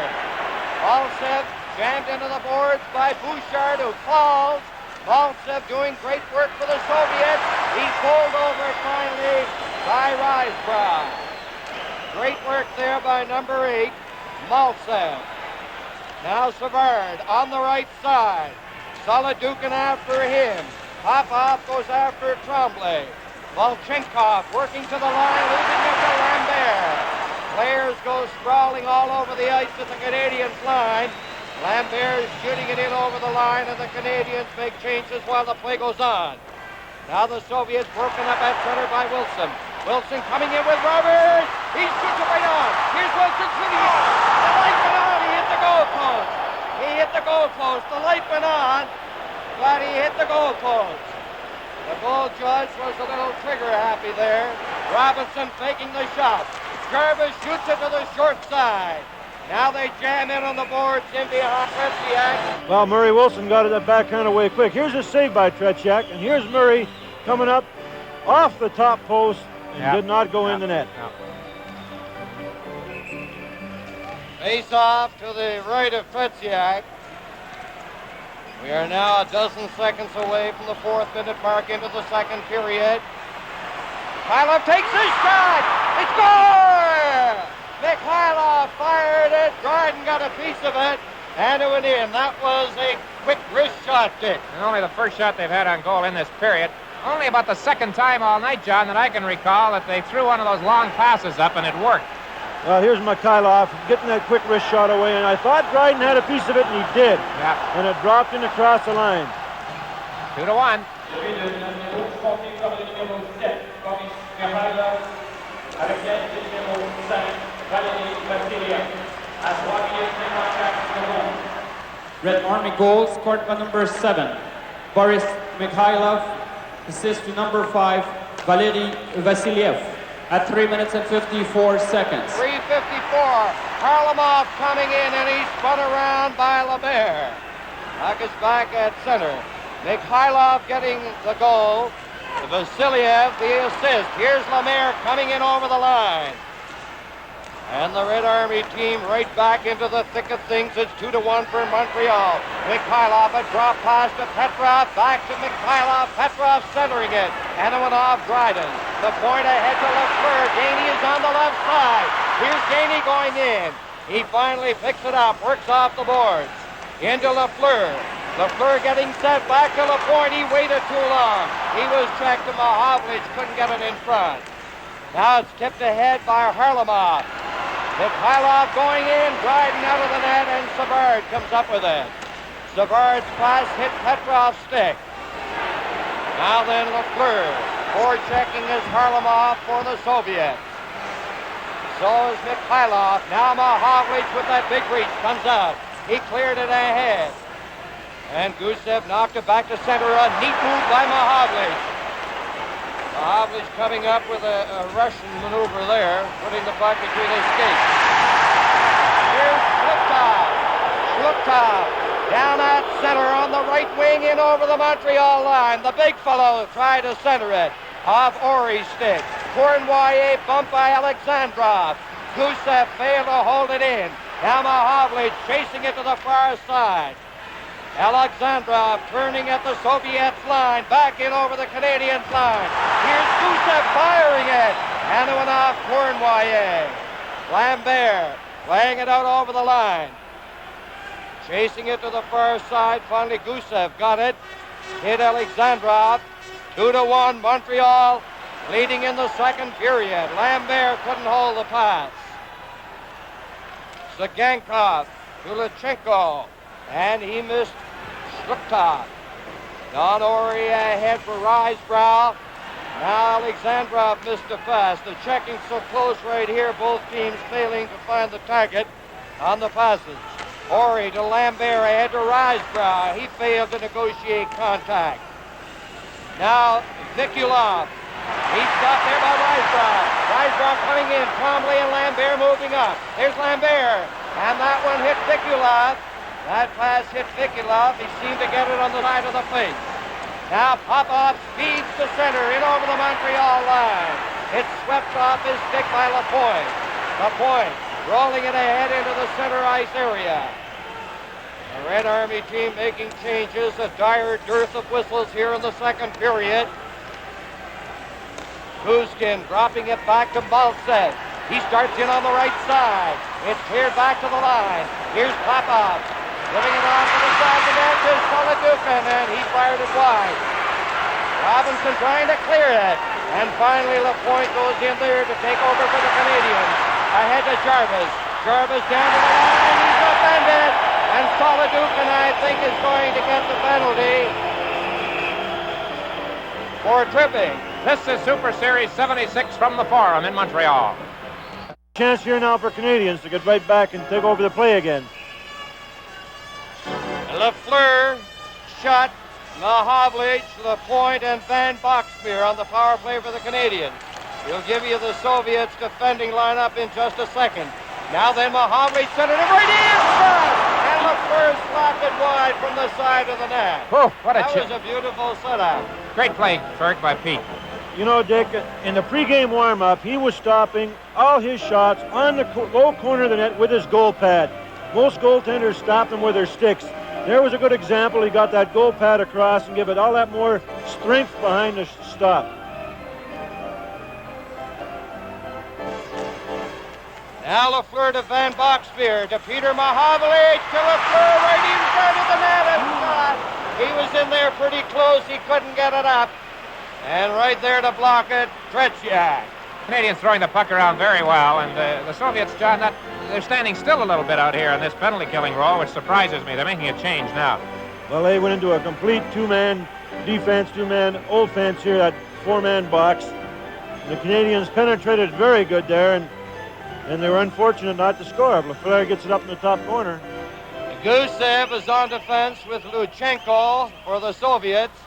Maltsev jammed into the boards by Bouchard, who falls. Maltsev doing great work for the Soviets. He's bowled over finally by Reisbrough. Great work there by number 8, Maltsev. Now Savard on the right side. Solidukin after him. Popov goes after Tremblay. Volchenkov working to the line, losing it to Lambert. Players go sprawling all over the ice at the Canadiens line. Lambert is shooting it in over the line, and the Canadiens make changes while the play goes on. Now the Soviets broken up at center by Wilson. Wilson coming in with Roberts. He shoots it right on. Here's Wilson shooting it. The light went on. He hit the goal post. He hit the goal post. The light went on, but he hit the goal post. The goal judge was a little trigger happy there. Robinson faking the shot. Jarvis shoots it to the short side. Now they jam in on the boards in behind Tretiak. Well, Murray Wilson got it that backhand away quick. Here's a save by Tretiak, and here's Murray coming up off the top post and did not go in the net. Face off to the right of Tretiak. We are now a dozen seconds away from the 4th minute mark into the second period. Mikhailov takes his shot. It's score! Mikhailov fired it. Dryden got a piece of it, and it went in. That was a quick wrist shot, Dick. And only the first shot they've had on goal in this period. Only about the second time all night, John, that I can recall that they threw one of those long passes up and it worked. Well, here's Mikhailov getting that quick wrist shot away, and I thought Dryden had a piece of it, and he did. Yeah. And it dropped in across the line. 2-1. Red Army goal scored by number 7, Boris Mikhailov. Assist to number 5, Valery Vasiliev. At 3 minutes and 54 seconds. 3:54. Harlamov coming in, and he's spun around by Lambert. Puck is back at center. Mikhailov getting the goal. Vasiliev the assist. Here's Lambert coming in over the line. And the Red Army team right back into the thick of things. It's 2-1 for Montreal. Mikhailov a drop pass to Petrov. Back to Mikhailov. Petrov centering it. And it went off Dryden. The point ahead to Lafleur. Gainey is on the left side. Here's Gainey going in. He finally picks it up. Works off the boards. Into Lafleur. Lafleur getting set back to Lapointe. He waited too long. He was checked to Mahovlich. Couldn't get it in front. Now it's tipped ahead by Harlamov. Mikhailov going in, driving out of the net, and Savard comes up with it. Savard's pass hit Petrov's stick. Now then, Lafleur, forechecking is Harlamov for the Soviets. So is Mikhailov. Now Mahavlich with that big reach comes out. He cleared it ahead. And Gusev knocked it back to center. A neat move by Mahavlich. Mahavlich coming up with a Russian maneuver there, putting the puck between his skates. Here's Shluptov. Shluptov down at center on the right wing in over the Montreal line. The big fellow tried to center it off Ori's stick. Cournoyer bumped by Alexandrov. Gusev failed to hold it in. Now Mahavlich chasing it to the far side. Alexandrov turning at the Soviets line, back in over the Canadiens line. Here's Gusev firing it, and it went off Cournoyer. Lambert laying it out over the line. Chasing it to the far side, finally Gusev got it. Hit Alexandrov. 2-1 Montreal, leading in the second period. Lambert couldn't hold the pass. Zagankov to Luchenko, and he missed Shluptov. Don Ori ahead for Risebrow. Now Alexandrov missed a pass. The checking so close right here, both teams failing to find the target on the passes. Ori to Lambert ahead to Risebrow. He failed to negotiate contact. Now Nikulov. He's stopped there by Risebrow. Risebrow coming in. Trombley and Lambert moving up. There's Lambert. And that one hit Nikulov. That pass hit Nikulov. He seemed to get it on the side of the face. Now Popov speeds to center in over the Montreal line. It's swept off his stick by Lapointe. Lapointe rolling it ahead into the center ice area. The Red Army team making changes. A dire dearth of whistles here in the second period. Kuzkin dropping it back to Maltsev. He starts in on the right side. It's cleared back to the line. Here's Popov. Giving it on to the side of the net to Solodukin, and he fired it wide. Robinson trying to clear it. And finally Lapointe goes in there to take over for the Canadiens. Ahead to Jarvis. Jarvis down to the line. He's upended. And Solodukin, I think, is going to get the penalty for tripping. This is Super Series 76 from the Forum in Montreal. Chance here now for Canadiens to get right back and take over the play again. Lafleur, Schutt, Mahavlich, Lapointe, and Van Boxmeer on the power play for the Canadiens. He'll give you the Soviets' defending lineup in just a second. Now then, Mahavlich centered it right in front, and Lafleur slapped it wide from the side of the net. Oh, what a That chip. was a beautiful setup. Great play, Ferg, by Pete. You know, Dick, in the pregame warm-up, he was stopping all his shots on the low corner of the net with his goal pad. Most goaltenders stop them with their sticks. There was a good example. He got that goal pad across and give it all that more strength behind the stop. Now Lafleur to Van Boxmeer, to Peter Mahavlich, to Lafleur right in front of the net, and shot. He was in there pretty close. He couldn't get it up. And right there to block it, Tretiak. Canadians throwing the puck around very well, and the Soviets, John, they're standing still a little bit out here in this penalty-killing role, which surprises me. They're making a change now. Well, they went into a complete two-man defense, two-man offense here, that four-man box. The Canadians penetrated very good there, and they were unfortunate not to score. Lafleur gets it up in the top corner. Gusev is on defense with Luchenko for the Soviets.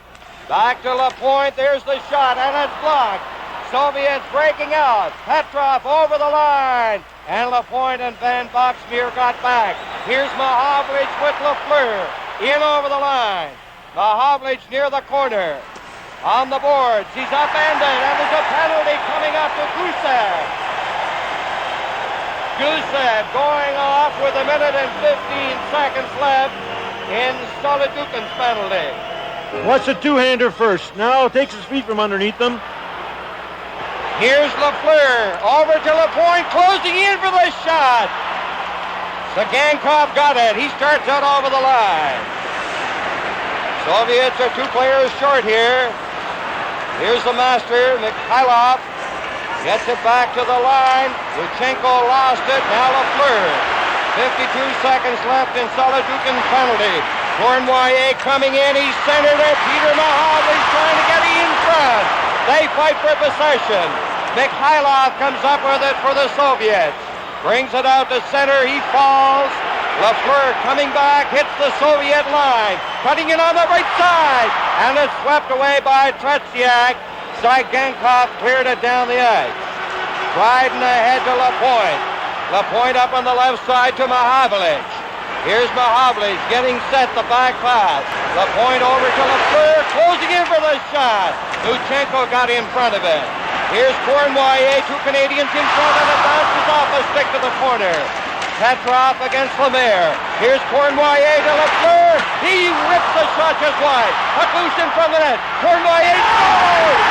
Back to Lapointe. There's the shot, and it's blocked. Soviets breaking out. Petrov over the line. And Lapointe and Van Boxmeer got back. Here's Mahavlich with Lafleur. In over the line. Mahavlich near the corner. On the boards. He's upended, and there's a penalty coming up to Gusev. Gusev going off with 1 minute and 15 seconds left in Solodukin's penalty. What's a two-hander first? Now takes his feet from underneath them. Here's Lafleur over to Lapointe, closing in for the shot. Zagankov got it. He starts out over the line. Soviets are 2 players short here. Here's the master, Mikhailov. Gets it back to the line. Luchenko lost it. Now Lafleur. 52 seconds left in Solodukin penalty. Cournoyer coming in. He's centered it. Peter Mahovly's trying to get in front. They fight for possession. Mikhailov comes up with it for the Soviets. Brings it out to center. He falls. Lafleur coming back, hits the Soviet line, cutting it on the right side, and it's swept away by Tretiak. Zygankov cleared it down the ice. Dryden ahead to Lapointe. Lapointe up on the left side to Mahavlich. Here's Mahavlich getting set, the back pass. Lapointe over to Lafleur, closing in for the shot. Luchenko got in front of it. Here's Cournoyer, 2 Canadians in front, and it bounces off a stick to the corner. Petrov against Lemaire. Here's Cournoyer to Lafleur. He rips the shot just wide. Puck loose in front of the net. Cournoyer scores!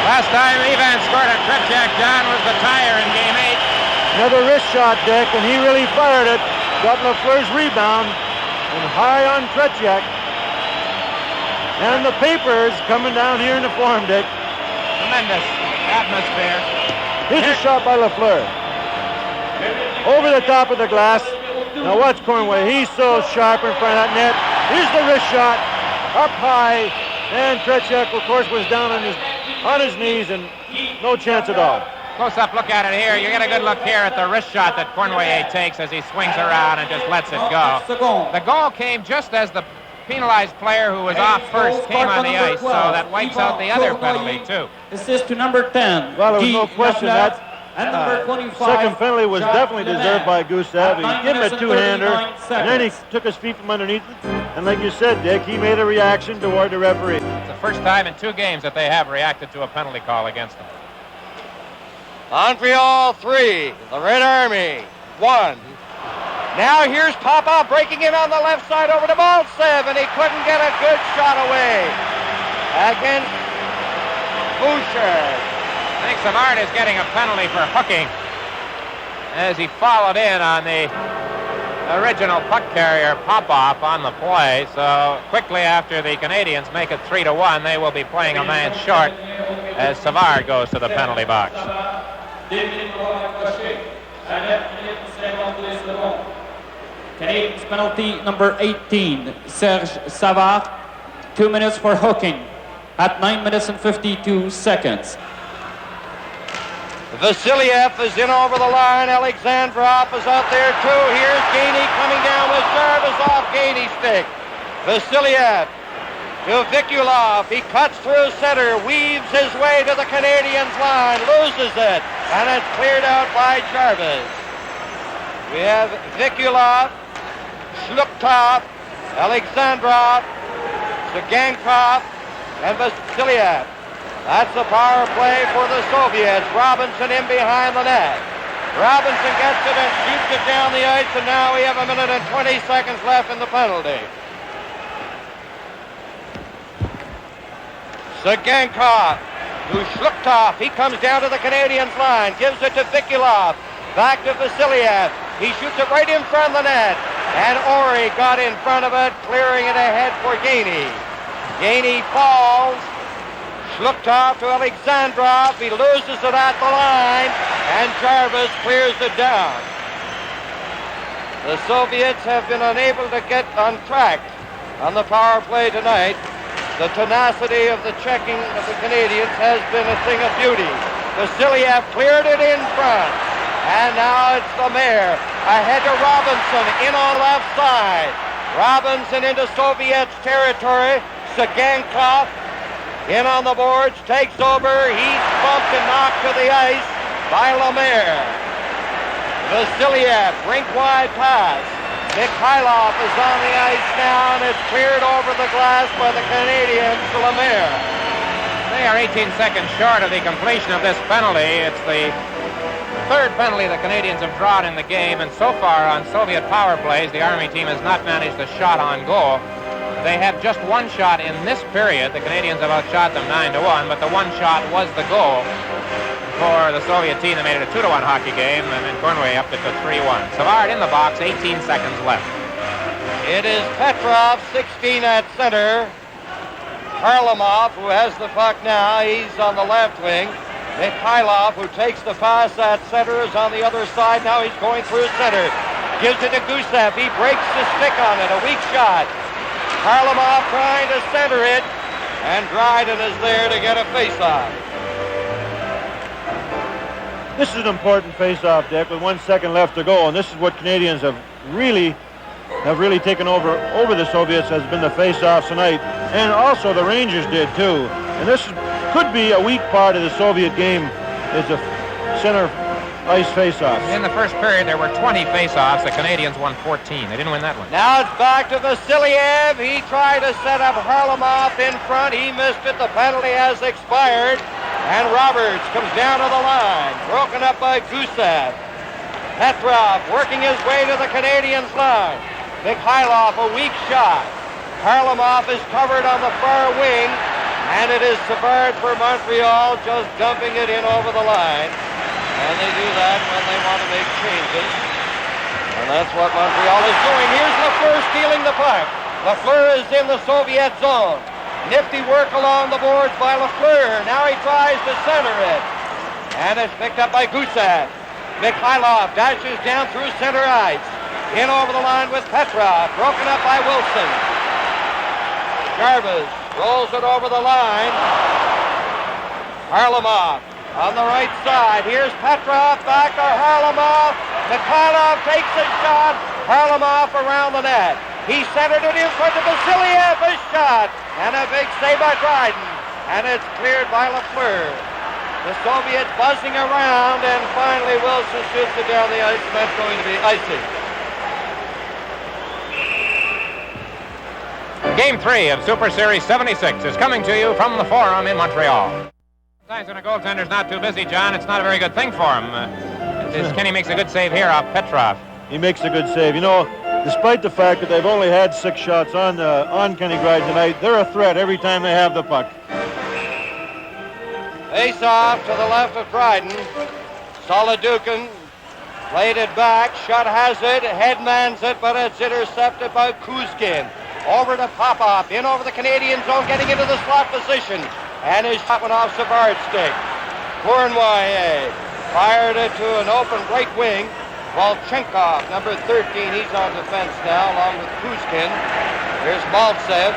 Last time Ivan scored at Tretiak, John, was the tire in Game 8. Another wrist shot, Dick, and he really fired it. Got Lafleur's rebound. And high on Tretiak. And the papers coming down here in the form, Dick. Tremendous atmosphere. Here's a shot by Lafleur. Over the top of the glass. Now watch Cournoyer. He's so sharp in front of that net. Here's the wrist shot. Up high. And Tretiak, of course, was down on his knees and no chance at all. Close-up look at it here. You get a good look here at the wrist shot that Cournoyer takes as he swings around and just lets it go. The goal came just as the penalized player who was off first came on the ice, so that wipes out the other penalty, too. Assist to number 10. Well, there was no question that and number 25, second penalty was definitely deserved by Gusev. He gave him a two-hander, and then he took his feet from underneath it. And like you said, Dick, he made a reaction toward the referee. It's the first time in 2 games that they have reacted to a penalty call against them. Montreal 3, the Red Army 1. Now here's Popov breaking in on the left side over to Maltsev, and he couldn't get a good shot away against Boucher. I think Savard is getting a penalty for hooking as he followed in on the original puck carrier Popov on the play. So quickly after the Canadiens make it 3-1, they will be playing a man short as Savard goes to the penalty box. Canadiens penalty number 18, Serge Savard, 2 minutes for hooking at 9 minutes and 52 seconds. Vasiliev is in over the line. Alexandrov is out there too. Here's Gainey coming down with Jarvis off Gainey's stick. Vasiliev to Vikulov. He cuts through center, weaves his way to the Canadiens line, loses it, and it's cleared out by Jarvis. We have Vikulov, Shluptov, Alexandrov, Zygankov, and Vasiliev. That's the power play for the Soviets. Robinson in behind the net. Robinson gets it and shoots it down the ice, and now we have 1 minute and 20 seconds left in the penalty. Zygankov to Shluptov. He comes down to the Canadiens line, gives it to Vikulov. Back to Vasiliev. He shoots it right in front of the net. And Ori got in front of it, clearing it ahead for Gainey. Gainey falls. Shluptov to Alexandrov. He loses it at the line. And Jarvis clears it down. The Soviets have been unable to get on track on the power play tonight. The tenacity of the checking of the Canadiens has been a thing of beauty. Vasiliev cleared it in front. And now it's Lemaire ahead to Robinson in on left side. Robinson into Soviets territory. Zygankov in on the boards, takes over. He's bumped and knocked to the ice by Lemaire. Vasiliev, rink-wide pass. Mikhailov is on the ice now, and it's cleared over the glass by the Canadiens to Lemaire. They are 18 seconds short of the completion of this penalty. It's the third penalty the Canadiens have drawn in the game, and so far on Soviet power plays, the Army team has not managed a shot on goal. They have just one shot in this period. The Canadiens have outshot them 9-1, but the one shot was the goal. for the Soviet team that made it a 2-1 hockey game, and then Cornway upped it to 3-1. Savard in the box, 18 seconds left. It is Petrov, 16 at center. Harlamov, who has the puck now, he's on the left wing. Mikhailov, who takes the pass at center, is on the other side. Now he's going through center. Gives it to Gusev. He breaks the stick on it. A weak shot. Harlamov trying to center it. And Dryden is there to get a face-off. This is an important face-off, Dick, with 1 second left to go. And this is what Canadians have really taken over the Soviets, has been the face-offs tonight. And also the Rangers did, too. And this could be a weak part of the Soviet game, is the center ice face-offs. In the first period, there were 20 face-offs. The Canadians won 14. They didn't win that one. Now it's back to Vasiliev. He tried to set up Harlamov in front. He missed it. The penalty has expired. And Roberts comes down to the line. Broken up by Gusev. Petrov working his way to the Canadiens' line. Mikhailov, a weak shot. Harlamov is covered on the far wing. And it is Savard for Montreal, just dumping it in over the line. And they do that when they want to make changes. And that's what Montreal is doing. Here's Lafleur stealing the puck. Lafleur is in the Soviet zone. Nifty work along the boards by Lafleur. Now he tries to center it. And it's picked up by Gusev. Mikhailov dashes down through center ice. In over the line with Petrov. Broken up by Wilson. Jarvis rolls it over the line. Harlamov on the right side. Here's Petrov back to Harlamov. Mikhailov takes a shot. Harlamov around the net. He centered it in front of Vasiliev. A shot. And a big save by Dryden. And it's cleared by Lafleur. The Soviets buzzing around, and finally Wilson shoots it down the ice, and that's going to be icing. Game 3 of Super Series 76 is coming to you from the Forum in Montreal. Sometimes when a goaltender's not too busy, John, it's not a very good thing for him. Kenny makes a good save here off Petrov. He makes a good save. You know, despite the fact that they've only had 6 shots on Kenny Dryden tonight, they're a threat every time they have the puck. Face off to the left of Dryden. Solidukin played it back. Shutt has it. Headmans it, but it's intercepted by Kuzkin. Over to Popov. In over the Canadian zone, getting into the slot position. And his shot went off Savard's stick. Cournoyer fired it to an open right wing. Volchenkov, number 13, he's on defense now, along with Kuzkin. Here's Maltsev.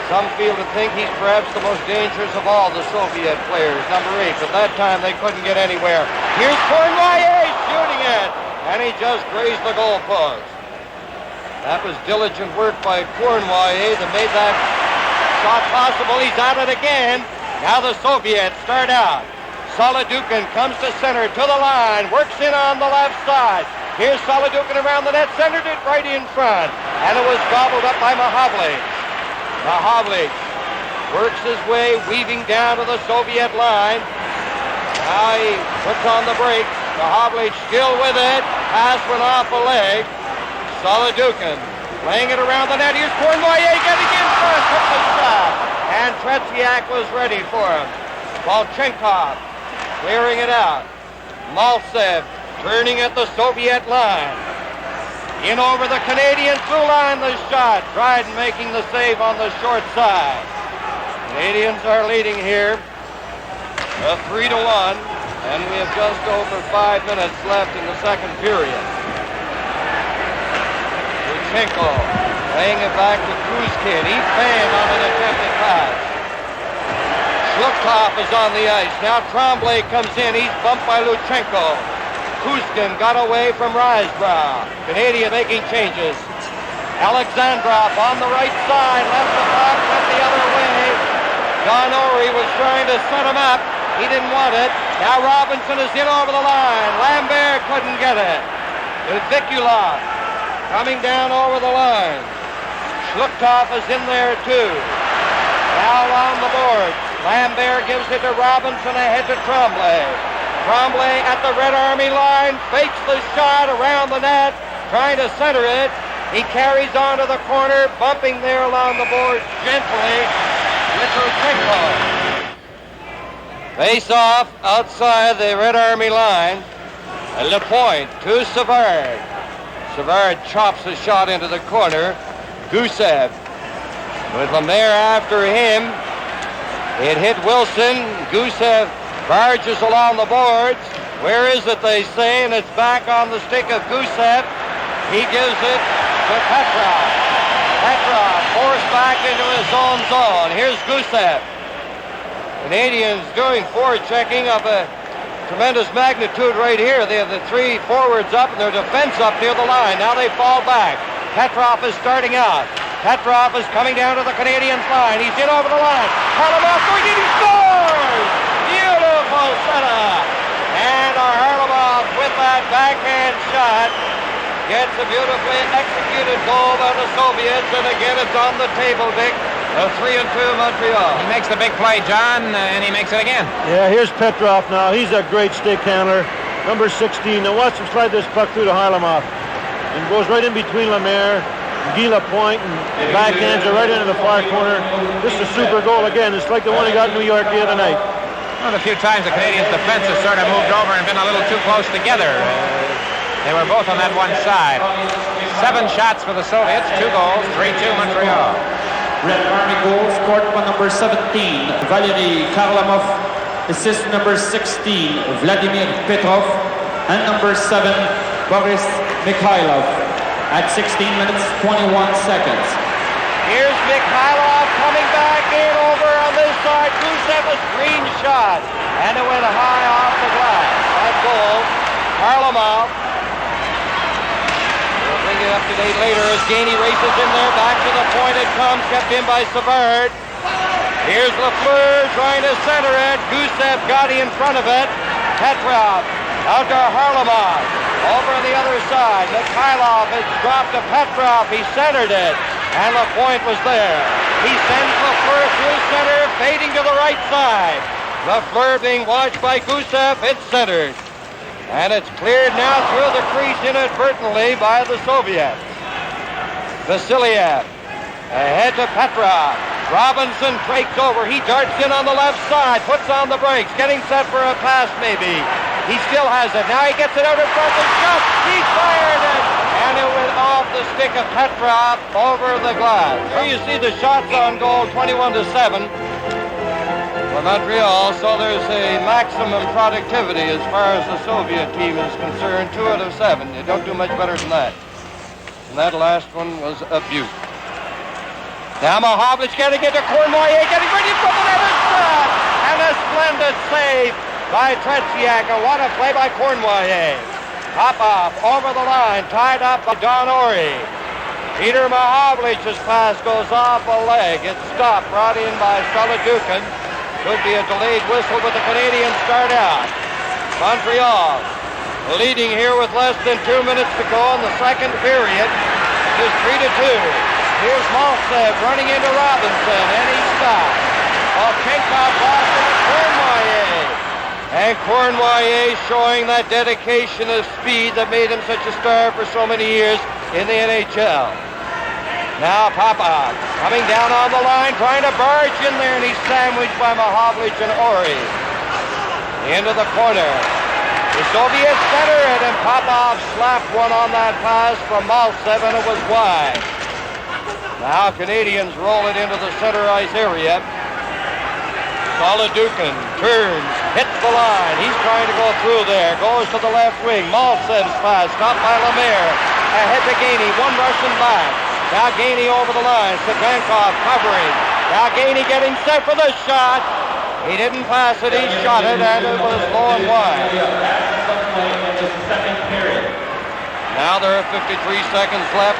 Some feel to think he's perhaps the most dangerous of all the Soviet players, number 8. But that time they couldn't get anywhere. Here's Cournoyer shooting it, and he just grazed the goalpost. That was diligent work by Cournoyer that made that shot possible. He's at it again. Now the Soviets start out. Solidukin comes to center, to the line, works in on the left side. Here's Solidukin around the net, centered it right in front. And it was gobbled up by Mahavlich. Mahavlich works his way, weaving down to the Soviet line. Now he puts on the brakes. Mahavlich still with it. Pass went off a leg. Solidukin laying it around the net. Here's Cournoyer getting in front, took the shot. And Tretiak was ready for him. Volchenkov clearing it out. Maltsev turning at the Soviet line. In over the Canadian through line, the shot. Dryden making the save on the short side. Canadians are leading here 3-1, and we have just over 5 minutes left in the second period. Luchenko laying it back to Kuzkin. He fanned on an attempted pass. Shlukov is on the ice. Now Tremblay comes in. He's bumped by Luchenko. Kuzkin got away from Risebrow. Canadian making changes. Alexandrov on the right side. Left the puck, went the other way. Don Ory was trying to set him up. He didn't want it. Now Robinson is in over the line. Lambert couldn't get it. Vikulov coming down over the line. Shlukov is in there too. Now along the board. Lambert gives it to Robinson, ahead to Tremblay. Tremblay at the Red Army line, fakes the shot around the net, trying to center it. He carries on to the corner, bumping there along the board gently with Luchenko. Face off outside the Red Army line. And Lapointe to Savard. Savard chops a shot into the corner. Gusev with Lemaire after him. It hit Wilson. Gusev barges along the boards. Where is it, they say, and it's back on the stick of Gusev. He gives it to Petrov. Petrov forced back into his own zone. Here's Gusev. Canadians doing forward-checking of a tremendous magnitude right here. They have the three forwards up and their defense up near the line. Now they fall back. Petrov is starting out. Petrov is coming down to the Canadiens line. He's in over the line. Harlamov going in, he scores! Beautiful setup. And Harlamov with that backhand shot gets a beautifully executed goal by the Soviets, and again it's on the table, Dick. A 3-2 Montreal. He makes the big play, John, and he makes it again. Yeah, here's Petrov now. He's a great stick handler. Number 16. Now watch him slide this puck through to Harlamov. And goes right in between Lemaire and Guy Lapointe, and the backhands are right into the far corner. This is a super goal again. It's like the one he got in New York the other night. One of the few times the Canadiens' defense has sort of moved over and been a little too close together. They were both on that one side. 7 shots for the Soviets, 2 goals, 3-2 Montreal. Red Army goal scored by number 17, Valery Kharlamov. Assist number 16, Vladimir Petrov. And number 7, Boris Mikhailov. At 16 minutes, 21 seconds. Here's Mikhailov coming back in over on this side. Gusev a screen shot. And it went high off the glass. That goal. Harlamov. We'll bring it up to date later as Gainey races in there. Back to the point it comes. Kept in by Savard. Here's Lafleur trying to center it. Gusev got in front of it. Petrov out to Harlamov. Over on the other side. Mikhailov has dropped to Petrov. He centered it. And Lapointe was there. He sends Lafleur through center, fading to the right side. Lafleur being watched by Gusev. It's centered. And it's cleared now through the crease inadvertently by the Soviets. Vasiliev ahead to Petrov. Robinson breaks over. He darts in on the left side, puts on the brakes, getting set for a pass maybe. He still has it. Now he gets it out in front of the shot. He fired it. And it went off the stick of Petrov over the glass. Here you see the shots on goal, 21-7 for Montreal. So there's a maximum productivity as far as the Soviet team is concerned. 2 out of 7. You don't do much better than that. And that last one was a beaut. Now Mahovlich getting into Cournoyer, getting ready for the net shot. And a splendid save by Tretiak. And what a play by Cournoyer. Popov over the line, tied up by Don Ori. Peter Mahovlich's pass goes off a leg. It's stopped, brought in by Solodukin. Could be a delayed whistle, but the Canadiens start out. Montreal leading here with less than 2 minutes to go in the second period. It is 3-2. Here's Maltsev running into Robinson, and he stopped. Volchenkov lost it to Cournoyer. And Cournoyer showing that dedication of speed that made him such a star for so many years in the NHL. Now Popov coming down on the line, trying to barge in there, and he's sandwiched by Mahovlich and Ori. Into the corner. The Soviets center it, and Popov slapped one on that pass from Maltsev, and it was wide. Now Canadians roll it into the center ice area. Solodukin turns, hits the line. He's trying to go through there. Goes to the left wing. Maltsev's pass stopped by Lemaire. Ahead to Gainey. One Russian back. Now Gainey over the line. Sagankov covering. Now Gainey getting set for the shot. He didn't pass it. He shot it, and it was low and wide. Now there are 53 seconds left.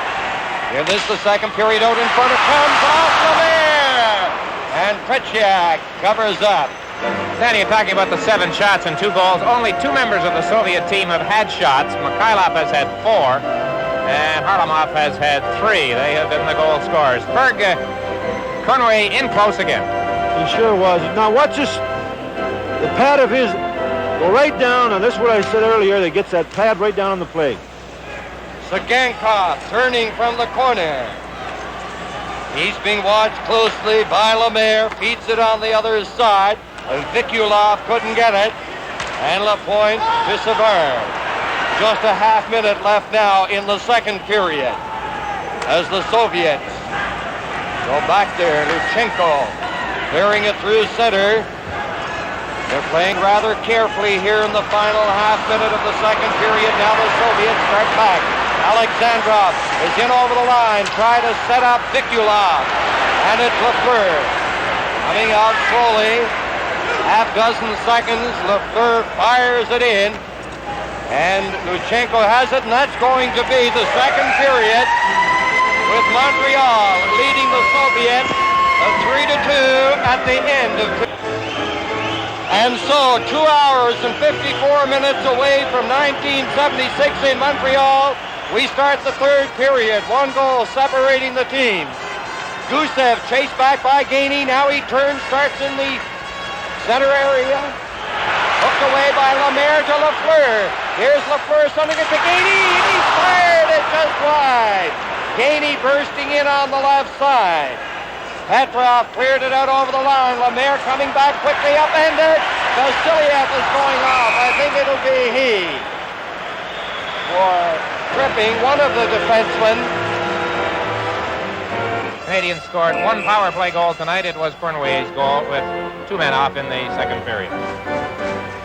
In this, the second period out in front. It comes off Lemaire. And Tretiak covers up. Then you're talking about the 7 shots and 2 goals. Only 2 members of the Soviet team have had shots. Mikhailov has had 4, and Harlamov has had 3. They have been the goal scorers. Berg, Cournoyer in close again. He sure was. Now watch this. The pad of his go right down, and this is what I said earlier. That gets that pad right down on the plate. Sagankov turning from the corner. He's being watched closely by Lemaire. Feeds it on the other side. Vikulov couldn't get it. And Lapointe to Savard. Just a half minute left now in the second period. As the Soviets go back there, Luchenko clearing it through center. They're playing rather carefully here in the final half minute of the second period. Now the Soviets start back. Alexandrov is in over the line, trying to set up Vikulov. And it's Lafleur coming out slowly. Half dozen seconds, Lafleur fires it in. And Luchenko has it, and that's going to be the second period, with Montreal leading the Soviets 3-2 at the end of. And so 2 hours and 54 minutes away from 1976 in Montreal, we start the third period. 1 goal separating the teams. Gusev chased back by Gainey. Now he turns, starts in the center area. Hooked away by Lemaire to Lafleur. Here's Lafleur sending it to Gainey. He fired it just wide. Gainey bursting in on the left side. Petrov cleared it out over the line. Lemaire coming back quickly upended. Vasiliev is going off. I think it'll be he. For tripping one of the defensemen. Canadians scored 1 power play goal tonight. It was Cournoy's goal with 2 men off in the second period.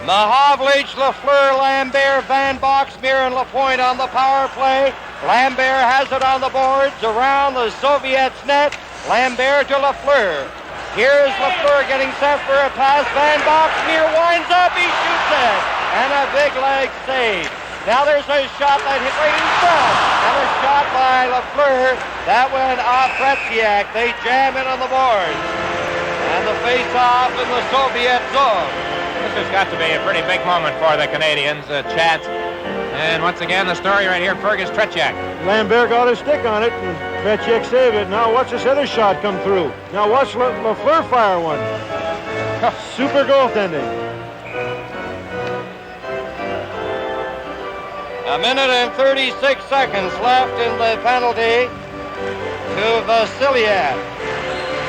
Mahovlich, Lafleur, Lambert, Van Boxmeer, and Lapointe on the power play. Lambert has it on the boards around the Soviets' net. Lambert to Lafleur. Here's Lafleur getting set for a pass. Van Boxmeer winds up. He shoots it. And a big leg save. Now there's a shot that hit right in front. And a shot by Lafleur. That went off Tretiak. They jam in on the boards. And the face-off in the Soviet zone. This has got to be a pretty big moment for the Canadians, a chance. And once again, the story right here, Fergus Tretiak. Lambert got a stick on it, and Tretiak saved it. Now watch this other shot come through. Now watch Lafleur fire one. Super goaltending. A minute and 36 seconds left in the penalty to Vasiliev.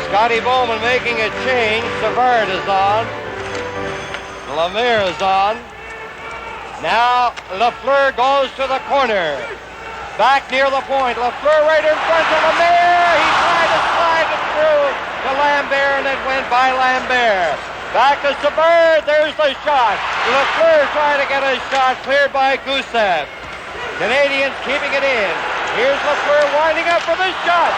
Scotty Bowman making a change. Savard is on. Lemaire is on. Now Lafleur goes to the corner. Back near the point. Lafleur right in front of Lemaire. He tried to slide it through to Lambert, and it went by Lambert. Back to Savard. There's the shot. Lafleur trying to get a shot cleared by Gusev. Canadians keeping it in. Here's Lafleur winding up for the shot.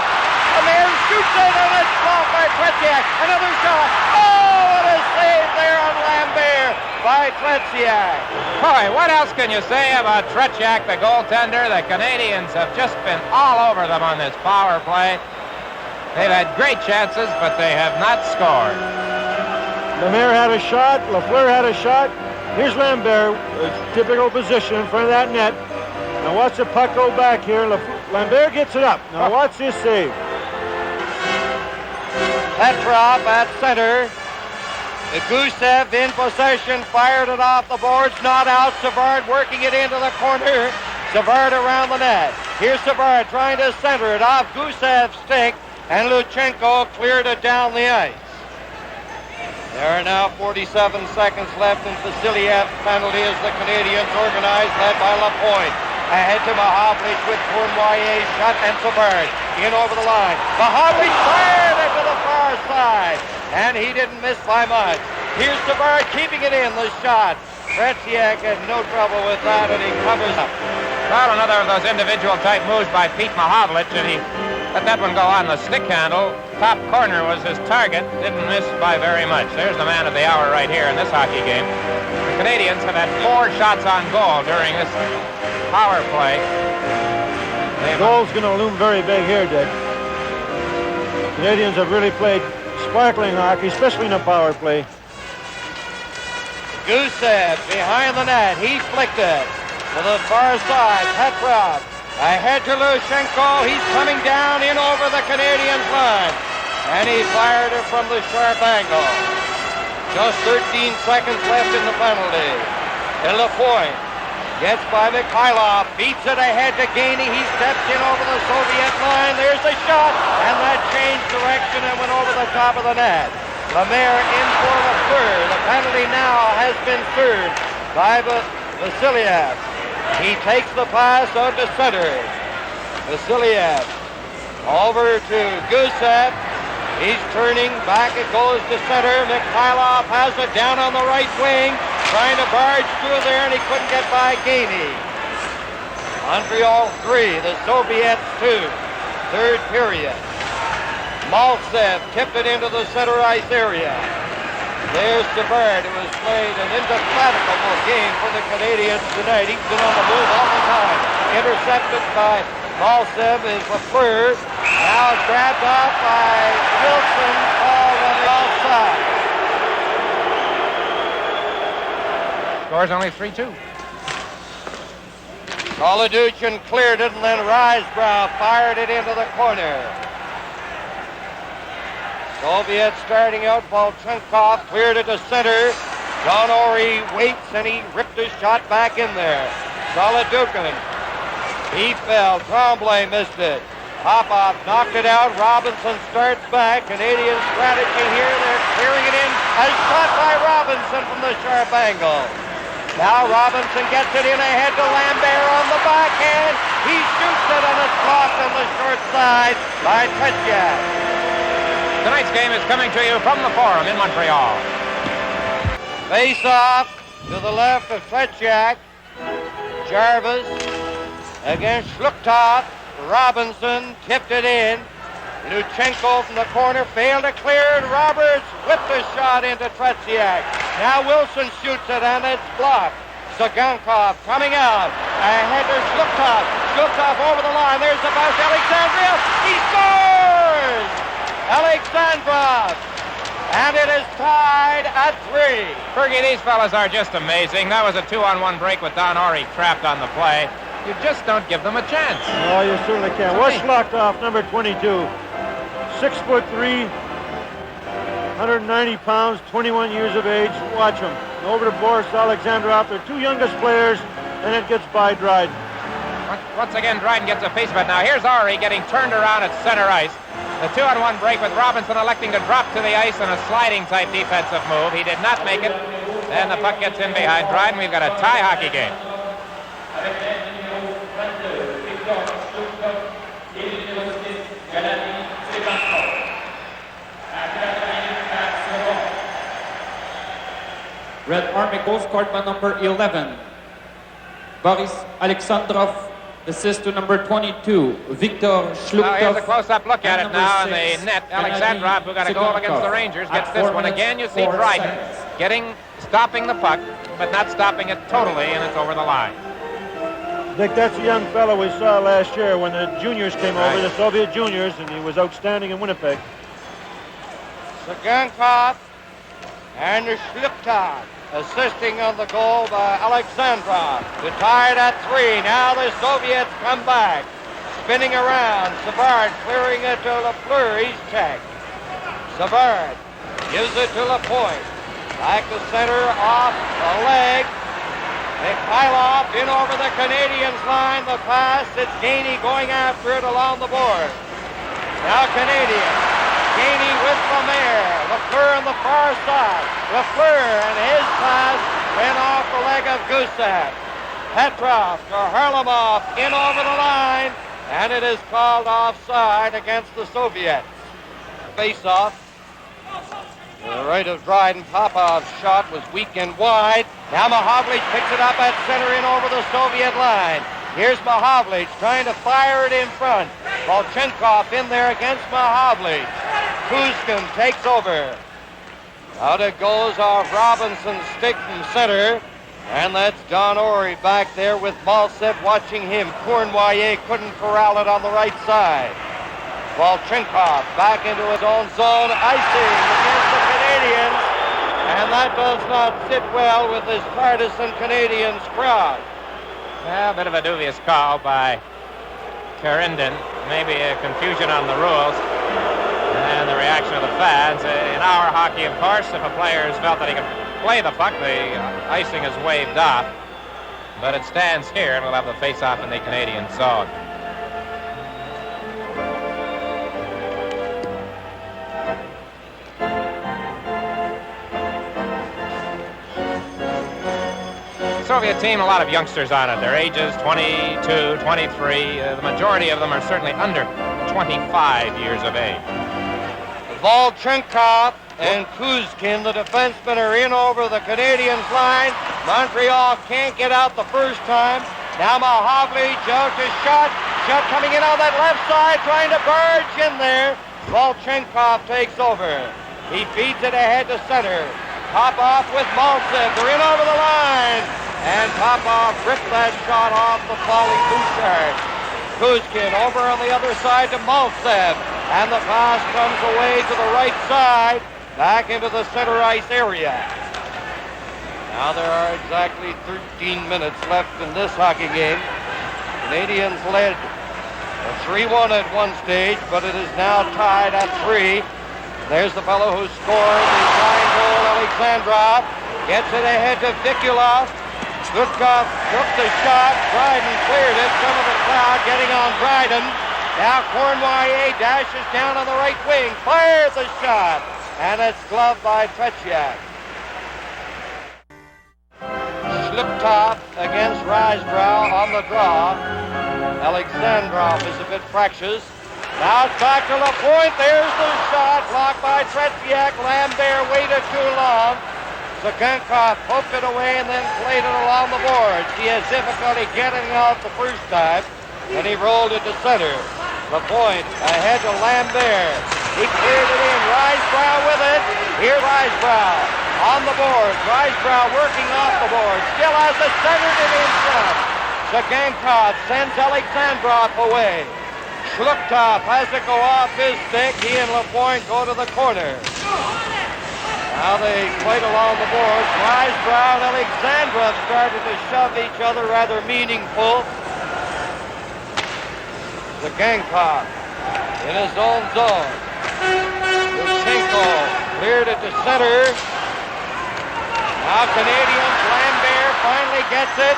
Lemaire shoots it, and it's blocked by Tretiak. Another shot. Oh, what a save there on Lambert by Tretiak. Boy, what else can you say about Tretiak, the goaltender? The Canadians have just been all over them on this power play. They've had great chances, but they have not scored. Lemaire had a shot. Lafleur had a shot. Here's Lambert, typical position in front of that net. Now watch the puck go back here. Lambert gets it up. Now watch this save. Petrov at center. The Gusev in possession, fired it off the boards, not out. Savard working it into the corner. Savard around the net. Here's Savard trying to center it off Gusev's stick, and Luchenko cleared it down the ice. There are now 47 seconds left in Vasiliev's penalty as the Canadians organize, led by Lapointe. Ahead to Mahovlich with Cournoyer, shot, and Savard in over the line. Mahovlich fired it to the far side, and he didn't miss by much. Here's Savard keeping it in, the shot. Tretiak had no trouble with that, and he covers up. Well, another of those individual type moves by Pete Mahovlich, and he let that one go on the stick handle. Top corner was his target, didn't miss by very much. There's the man of the hour right here in this hockey game. The Canadians have had 4 shots on goal during this power play. The goal's going to loom very big here, Dick. Canadians have really played sparkling hockey, especially in a power play. Gusev behind the net. He flicked it to the far side. Petrov ahead to Luchenko. He's coming down in over the Canadiens' line. And he fired it from the sharp angle. Just 13 seconds left in the penalty. And Lapointe gets by Mikhailov, beats it ahead to Gainey. He steps in over the Soviet line. There's the shot, and that changed direction and went over the top of the net. Lemaire in for Lafleur. The penalty now has been served by Vasiliev. He takes the pass out to center. Vasiliev over to Gusev. He's turning back. It goes to center. Mikhailov has it down on the right wing, trying to barge through there, and he couldn't get by Gainey. Montreal 3, the Soviets 2. Third period. Maltsev tipped it into the center ice area. There's Savard, who has played an indefatigable game for the Canadiens tonight. He's been on the move all the time. Intercepted by Maltsev is Lafleur. Now grabbed off by Wilson, called on the offside. Score's only 3-2. Koloduchin cleared it, and then Risebrough fired it into the corner. Soviets starting out. Volchenkov cleared it to center. John Ory waits, and he ripped his shot back in there. Koloduchin. He fell. Tremblay missed it. Popov knocked it out. Robinson starts back. Canadian strategy here. They're clearing it in. A shot by Robinson from the sharp angle. Now Robinson gets it in ahead to Lambert on the backhand. He shoots it, and it's blocked on the short side by Tretiak. Tonight's game is coming to you from the Forum in Montreal. Face off to the left of Tretiak. Jarvis against Schluchthoff. Robinson tipped it in. Luchenko from the corner failed to clear it. Roberts whipped a shot into Tretiak. Now Wilson shoots it, and it's blocked. Sagankov coming out. Ahead to Schluchthoff. Schluchthoff over the line. There's the pass. Alexandrov. He scores! Alexandrov. And it is tied at 3. Fergie, these fellas are just amazing. That was a 2-on-1 break with Don Ory trapped on the play. You just don't give them a chance. Oh, you certainly can. What's Schluchthoff, number 22? 6'3", 190 pounds, 21 years of age. Watch him. Over to Boris Alexandrov. They're two youngest players, and it gets by Dryden. Once again, Dryden gets a piece of it. Now, here's Ory getting turned around at center ice. The 2-on-1 break with Robinson electing to drop to the ice in a sliding-type defensive move. He did not make it. And the puck gets in behind Dryden. We've got a tie hockey game. Red Army goal scored by number 11, Boris Alexandrov. Assist to number 22, Victor Schluchthoff. Now here's a close-up look at it now in the net. Alexandrov, who got a goal against the Rangers, gets this one. Again, you see Dryden stopping the puck, but not stopping it totally, and it's over the line. Dick, that's a young fellow we saw last year when the juniors came over, the Soviet juniors, and he was outstanding in Winnipeg. Sagankov and Schluchthoff assisting on the goal by Alexandrov to tie it at 3. Now the Soviets come back, spinning around. Savard clearing it to Lafleur. He's checked. Savard gives it to Lapointe. Back to center, off the leg. Mikhailov in over the Canadiens line. The pass. It's Gainey going after it along the board. Now Canadiens. Gainey with Lemaire. Lafleur on the far side. Lafleur and his pass went off the leg of Gusev. Petrov to Harlamov in over the line, and it is called offside against the Soviets. Face-off. To the right of Dryden. Popov's shot was weak and wide. Now Mahovlich picks it up at center in over the Soviet line. Here's Mahovlich trying to fire it in front. Volchenkov in there against Mahovlich. Kuzkin takes over. Out it goes off Robinson's stick from center. And that's Don Ory back there with Maltsev watching him. Cournoyer couldn't corral it on the right side. Volchenkov back into his own zone. Icing against the Canadiens. And that does not sit well with this partisan Canadiens crowd. Yeah, a bit of a dubious call by Karindin. Maybe a confusion on the rules and the reaction of the fans. In our hockey, of course, if a player has felt that he can play the puck, the icing is waved off. But it stands here, and we'll have the face-off in the Canadian zone. Soviet team, a lot of youngsters on it. Their ages 22, 23. The majority of them are certainly under 25 years of age. Volchenkov and Kuzkin, the defensemen, are in over the Canadiens line. Montreal can't get out the first time. Now Mahovly jokes a shot. Shot coming in on that left side, trying to barge in there. Volchenkov takes over. He feeds it ahead to center. Popov with Maltsev. They're in over the line. And Popov ripped that shot off the falling Bouchard. Kuzkin over on the other side to Maltsev. And the pass comes away to the right side, back into the center ice area. Now there are exactly 13 minutes left in this hockey game. Canadiens led 3-1 at one stage, but it is now tied at 3. There's the fellow who scored the tying goal, Alexandrov. Gets it ahead to Vikulov. Gutkov took the shot. Dryden cleared it. Some of the crowd getting on Dryden. Now Cornwallier dashes down on the right wing. Fires the shot. And it's gloved by Tretiak. Sliptop against Risebrow on the draw. Alexandrov is a bit fractious. Now it's back to Lapointe. There's the shot. Blocked by Tretiak. Lambert waited too long. Sagankov poked it away and then played it along the boards. He has difficulty getting out the first time, and he rolled it to center. Lapointe ahead to Lambert. He cleared it in. Risebrow with it. Here Risebrow on the boards. Risebrow working off the board. Still has the centered it in front. Sagankov sends Alexandrov away. Shluptov has to go off his stick. He and Lapointe go to the corner. Now they played along the boards. Risebrow and Alexandrov started to shove each other, rather meaningful. Sagankov in his own zone. Luchenko cleared it to center. Now Canadiens, Lambert finally gets it.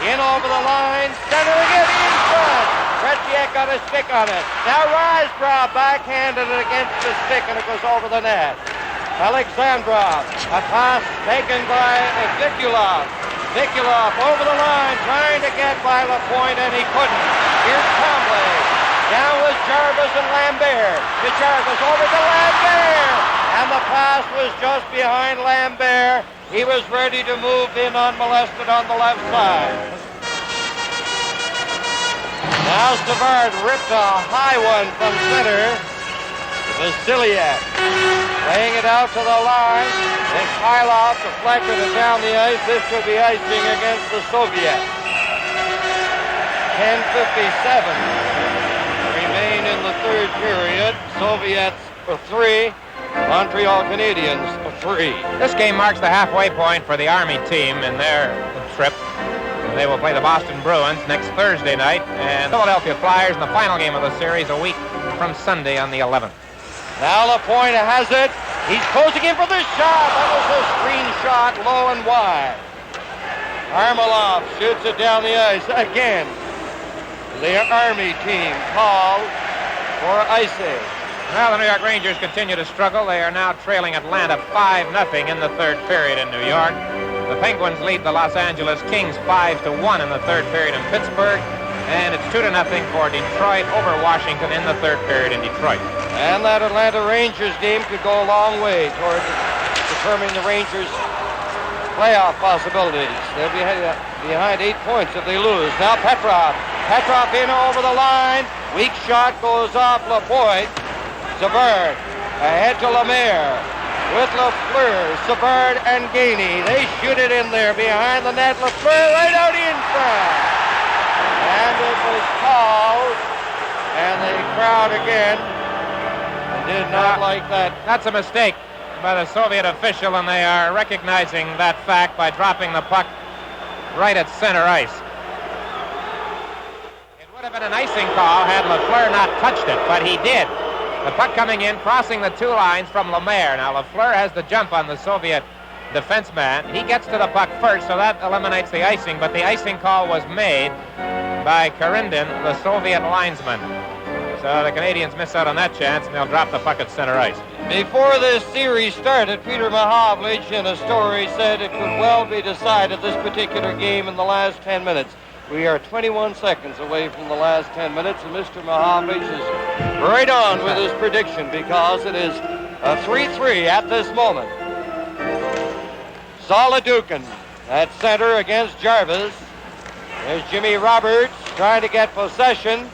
In over the line, centering it in front. Tretiak got a stick on it. Now Risebrow backhanded it against the stick and it goes over the net. Alexandrov, a pass taken by Vikulov. Vikulov over the line, trying to get by Lapointe, and he couldn't. Here's Tremblay. Down with Jarvis and Lambert. To Jarvis, over to Lambert. And the pass was just behind Lambert. He was ready to move in unmolested on the left side. Now Savard ripped a high one from center. Vasiliak laying it out to the line. Mikhailov deflected it down the ice. This could be icing against the Soviets. 10:57 remain in the third period. Soviets for 3. Montreal Canadiens for 3. This game marks the halfway point for the Army team in their trip. They will play the Boston Bruins next Thursday night and Philadelphia Flyers in the final game of the series a week from Sunday on the 11th. Now Lapointe has it. He's posing in for the shot. That was a screen shot, low and wide. Armalov shoots it down the ice again. The Army team called for icing. Well, the New York Rangers continue to struggle. They are now trailing Atlanta 5-0 in the third period in New York. The Penguins lead the Los Angeles Kings 5-1 in the third period in Pittsburgh. And it's 2-0 for Detroit over Washington in the third period in Detroit. And that Atlanta Rangers game could go a long way toward determining the Rangers' playoff possibilities. They'll be behind 8 points if they lose. Now Petrov. Petrov in over the line. Weak shot goes off Lapointe. Savard ahead to Lemaire with Lafleur, Savard and Gainey. They shoot it in there behind the net. Lafleur right out in front. And it was called. And the crowd again did not like that. That's a mistake by the Soviet official, and they are recognizing that fact by dropping the puck right at center ice. It would have been an icing call had Lafleur not touched it, but he did. The puck coming in, crossing the two lines from Lemaire. Now Lafleur has the jump on the Soviet defenseman. He gets to the puck first, so that eliminates the icing, but the icing call was made by Karindin, the Soviet linesman. So the Canadiens miss out on that chance, and they'll drop the puck at center ice. Before this series started, Peter Mahovlich in a story said it could well be decided this particular game in the last 10 minutes. We are 21 seconds away from the last 10 minutes, and Mr. Mahovlich is right on with his prediction because it is a 3-3 at this moment. Solidukin at center against Jarvis. There's Jimmy Roberts trying to get possession.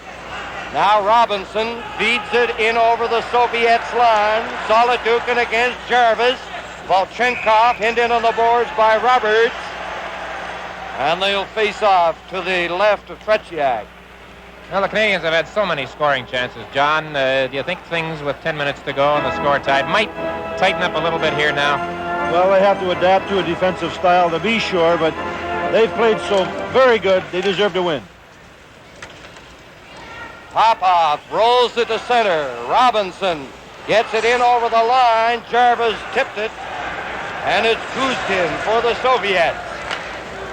Now Robinson feeds it in over the Soviets line. Solidukin against Jarvis. Volchenkov pinned in on the boards by Roberts. And they'll face off to the left of Tretiak. Well, the Canadiens have had so many scoring chances. John, do you think things with 10 minutes to go and the score tied might tighten up a little bit here now? Well, they have to adapt to a defensive style to be sure, but they've played so very good, they deserve to win. Popov rolls it to center. Robinson gets it in over the line. Jarvis tipped it. And it's Kuzkin for the Soviets.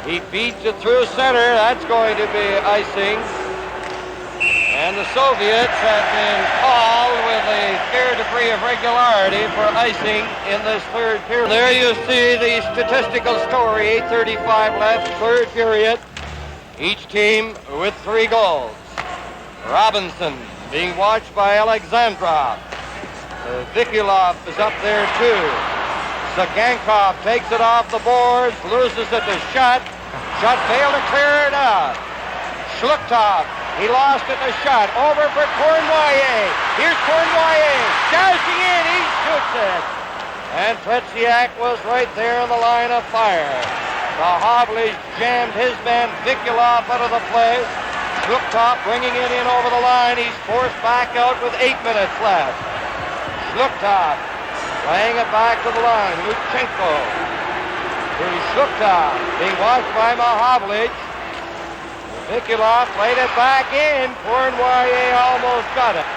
He feeds it through center. That's going to be icing. And the Soviets have been called with a fair degree of regularity for icing in this third period. There you see the statistical story. 8:35 left, third period. Each team with 3 goals. Robinson being watched by Alexandrov. Vikulov is up there too. Sagankov takes it off the boards, loses it to Shutt. Shutt failed to clear it out. Shluktov, he lost it to Shutt. Over for Cournoyer. Here's Cournoyer. Dashing in, he shoots it. And Tretiak was right there in the line of fire. Mahovlich jammed his man Vikulov out of the play. Shluktov bringing it in over the line. He's forced back out with 8 minutes left. Shluktov playing it back to the line. Luchenko. Here's Shluktov being watched by Mahovlich. Vikulov played it back in. Cournoyer almost got it.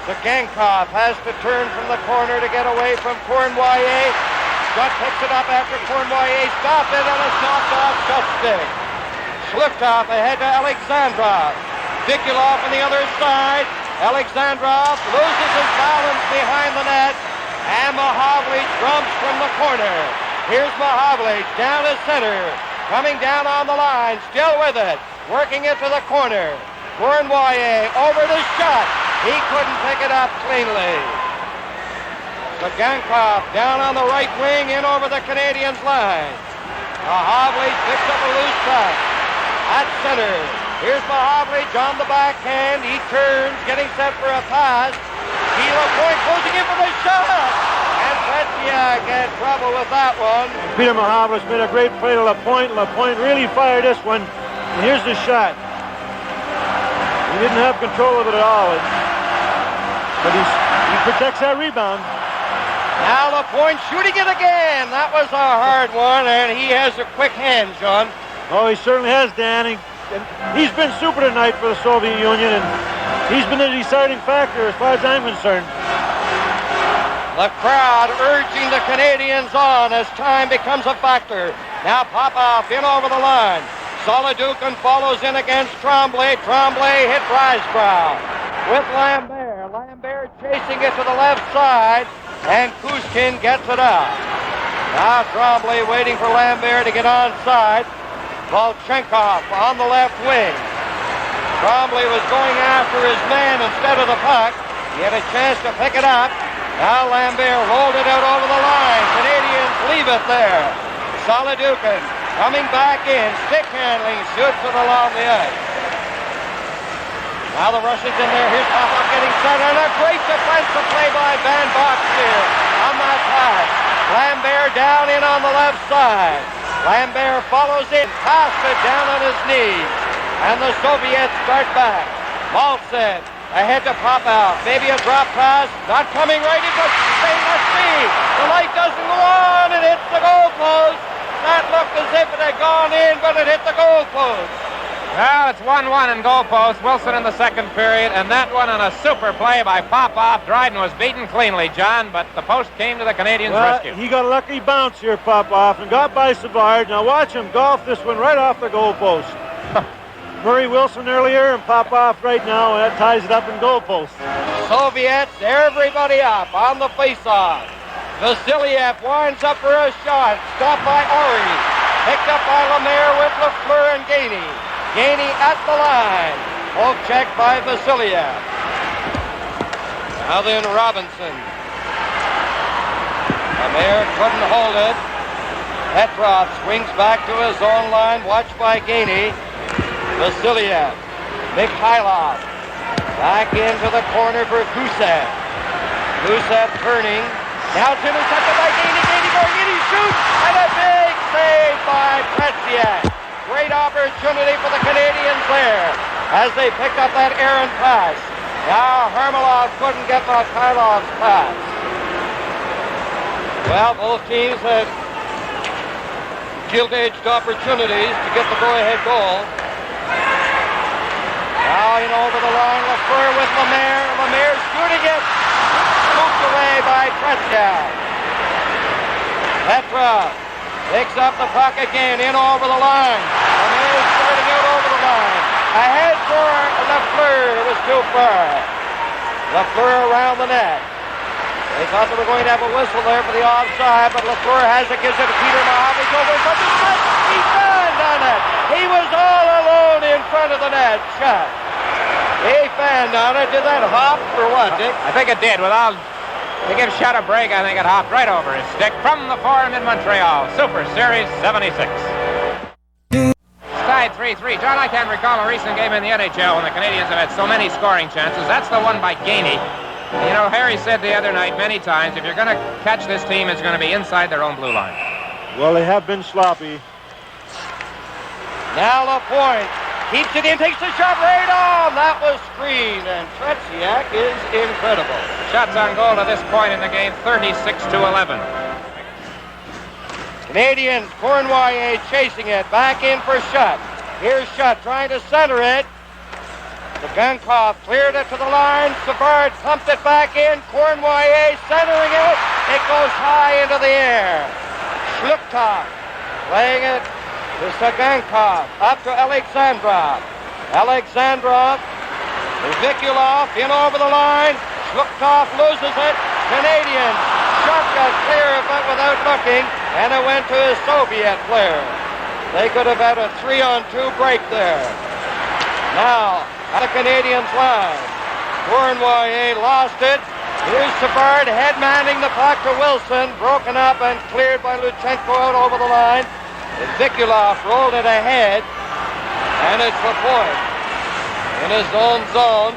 Sagankov has to turn from the corner to get away from Cournoyer. Shutt picks it up after Cournoyer stopped it on a knocked off Shutt stick. Shluktov ahead to Alexandrov. Vikulov on the other side. Alexandrov loses his balance behind the net. And Mahovlich drumps from the corner. Here's Mahovlich down to center. Coming down on the line. Still with it. Working it to the corner. Cournoyer over to Shutt. He couldn't pick it up cleanly. Sagankov down on the right wing in over the Canadiens line. Mahovlich picks up a loose puck. At center. Here's Mahovlich on the backhand. He turns, getting set for a pass. Lapointe closing in for the shot. And Tretiak had trouble with that one. Peter Mahovlich made a great play to Lapointe. Lapointe really fired this one. And here's the shot. He didn't have control of it at all. But he protects that rebound. Now Lapointe shooting it again. That was a hard one, and he has a quick hand, John. Oh, he certainly has, Dan. He's been super tonight for the Soviet Union, and he's been a deciding factor as far as I'm concerned. The crowd urging the Canadiens on as time becomes a factor. Now Popov in over the line. Solidukin follows in against Tremblay. Tremblay hit Breisbrow with Lambert. Lambert chasing it to the left side, and Kuzkin gets it out. Now Tremblay waiting for Lambert to get onside. Volchenkov on the left wing. Tremblay was going after his man instead of the puck. He had a chance to pick it up. Now Lambert rolled it out over the line. Canadiens leave it there. Solidukin coming back in. Stick handling. Shoots it along the ice. Now the Russians in there. Here's Popov getting set. And a great defensive play by Van Boxmeer on that pass. Lambert down in on the left side. Lambert follows in, passes it down on his knees, and the Soviets start back. Maltsev ahead to Popov, maybe a drop pass, not coming right into stainless steel. The light doesn't go on, it hits the goalpost. That looked as if it had gone in, but it hit the goalpost. Well, it's 1-1 in goalpost. Wilson in the second period, and that one on a super play by Popov. Dryden was beaten cleanly, John, but the post came to the Canadiens' rescue. He got a lucky bounce here, Popov, and got by Savard. Now watch him golf this one right off the goalpost. Murray Wilson earlier and Popoff right now. That ties it up in goalposts. Soviets, everybody up on the face-off. Vasiliev winds up for a shot. Stopped by Ori. Picked up by Lemaire with Lafleur and Gainey. Gainey at the line. Poke check by Vasiliev. Now then Robinson. Lemaire couldn't hold it. Petrov swings back to his own line. Watched by Gainey. Vasiliev. Mikhailov. Back into the corner for Gusev. Gusev turning. Now it's intercepted by Gainey. Gainey going in. He shoots. And a big save by Tretiak. Great opportunity for the Canadiens there as they pick up that errant pass. Now Harmelov couldn't get Mikhailov's pass. Well, both teams had gilt-edged opportunities to get the go-ahead goal. Now in over the line, Lafleur with Lemaire. Lemaire shooting it. Scooped away by Tretiak. Petrov picks up the puck again, in over the line. Lemaire starting out over the line. Ahead for Lafleur. It was too far. Lafleur around the net. They thought they were going to have a whistle there for the offside, but Lafleur has it, gives it to Peter Mahomes. He's over in front of the net. He fanned on it. He was all alone in front of the net. Shot. He fanned on it. Did that hop or what, Dick? I think it did. To give Shot a break, I think it hopped right over his stick from the Forum in Montreal. Super Series 76. Tied 3-3. John, I can't recall a recent game in the NHL when the Canadiens have had so many scoring chances. That's the one by Gainey. You know, Harry said the other night many times, if you're going to catch this team, it's going to be inside their own blue line. Well, they have been sloppy. Now LaPointe keeps it in, takes the shot right on. That was screened, and Tretiak is incredible. Shots on goal to this point in the game, 36-11. Canadiens, Cournoyer chasing it, back in for Shutt. Here's Shutt trying to center it. The Gunkov cleared it to the line. Savard pumped it back in. Cournoyer centering it. It goes high into the air. Shlukov playing it to Sagankov. Up to Alexandrov. Alexandrov. Vikulov in over the line. Shlukov loses it. Canadiens. Shot got clear of it without looking, and it went to a Soviet player. They could have had a 3-on-2 break there. Now, at the Canadiens line. Cournoyer lost it. Here's Savard head-manning the puck to Wilson. Broken up and cleared by Luchenko out over the line. And Vikulov rolled it ahead. And it's LaPointe in his own zone.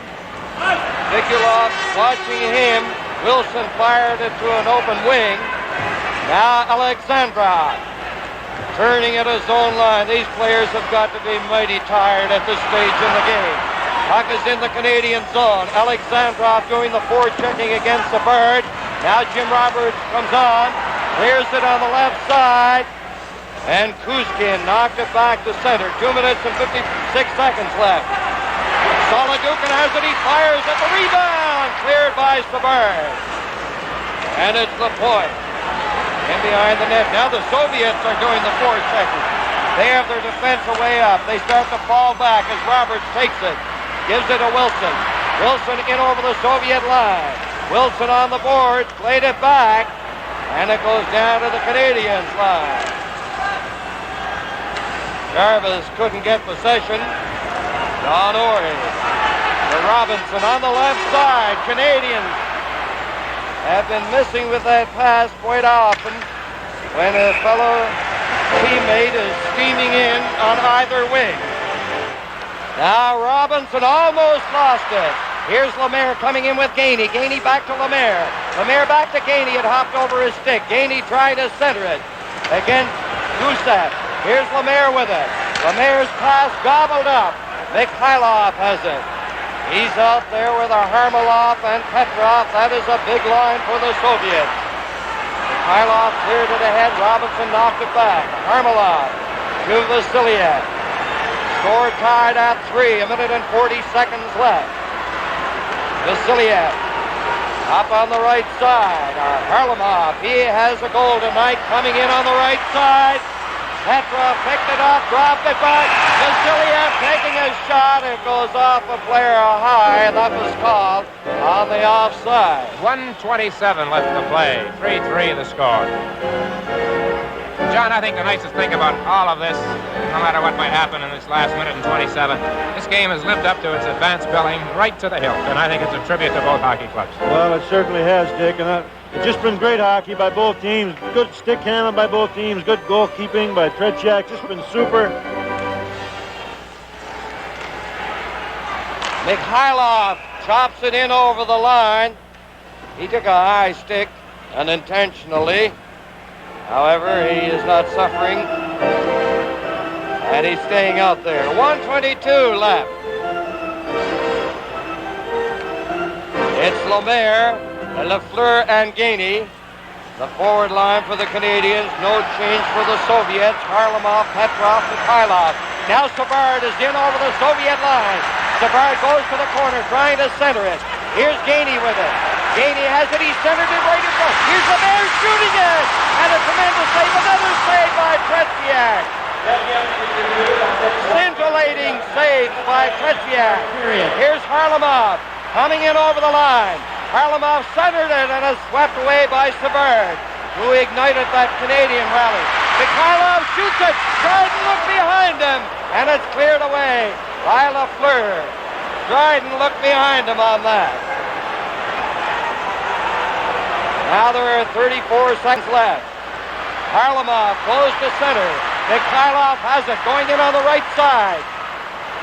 Vikulov watching him. Wilson fired it to an open wing. Now Alexandrov turning at his own line. These players have got to be mighty tired at this stage in the game. Puck is in the Canadian zone. Alexandrov doing the forechecking against Savard. Now Jim Roberts comes on. Clears it on the left side. And Kuzkin knocked it back to center. 2 minutes and 56 seconds left. Solodukin has it. He fires at the rebound. Cleared by Savard. And it's LaPointe in behind the net. Now the Soviets are doing the forechecking. They have their defense way up. They start to fall back as Roberts takes it. Gives it to Wilson. Wilson in over the Soviet line. Wilson on the board. Played it back. And it goes down to the Canadiens line. Jarvis couldn't get possession. Don Ori. To Robinson on the left side. Canadiens have been missing with that pass quite often when a fellow teammate is steaming in on either wing. Now Robinson almost lost it. Here's Lemaire coming in with Gainey. Gainey back to Lemaire. Lemaire back to Gainey. It hopped over his stick. Gainey tried to center it against Gusev. Here's Lemaire with it. Lemaire's pass gobbled up. Mikhailov has it. He's out there with a Harmelov and Petrov. That is a big line for the Soviets. Mikhailov cleared it ahead. Robinson knocked it back. Harmelov to Vasiliev. Score tied at 3. 1 minute and 40 seconds left. Vasiliev up on the right side. Harlamov, he has a goal tonight coming in on the right side. Petrov picked it up, dropped it back. Vasiliev taking a shot. It goes off a player high, and that was called on the offside. 1:27 left to play. 3-3 the score. John, I think the nicest thing about all of this, no matter what might happen in this last minute and 27, this game has lived up to its advanced billing right to the hilt, and I think it's a tribute to both hockey clubs. Well, it certainly has, Dick, and it's just been great hockey by both teams. Good stick handling by both teams. Good goalkeeping by Tretiak. Just been super. Mikhailov chops it in over the line. He took a high stick unintentionally. However, he is not suffering, and he's staying out there. 1:22 left. It's Lemaire, Lafleur, and Gainey. The forward line for the Canadiens. No change for the Soviets. Harlamov, Petrov, Mikhailov. Now Savard is in over the Soviet line. Savard goes to the corner, trying to center it. Here's Gainey with it. Gainey has it. He centered it right in front. Here's Lemaire shooting it. And a tremendous save. Another save by Tretiak. Scintillating save by Tretiak. Here's Harlamov coming in over the line. Harlamov centered it and is swept away by Savard, who ignited that Canadian rally. Mikhailov shoots it. Dryden looked behind him, and it's cleared away by Lafleur. Dryden looked behind him on that. Now there are 34 seconds left. Harlamov close to center. Mikhailov has it going in on the right side.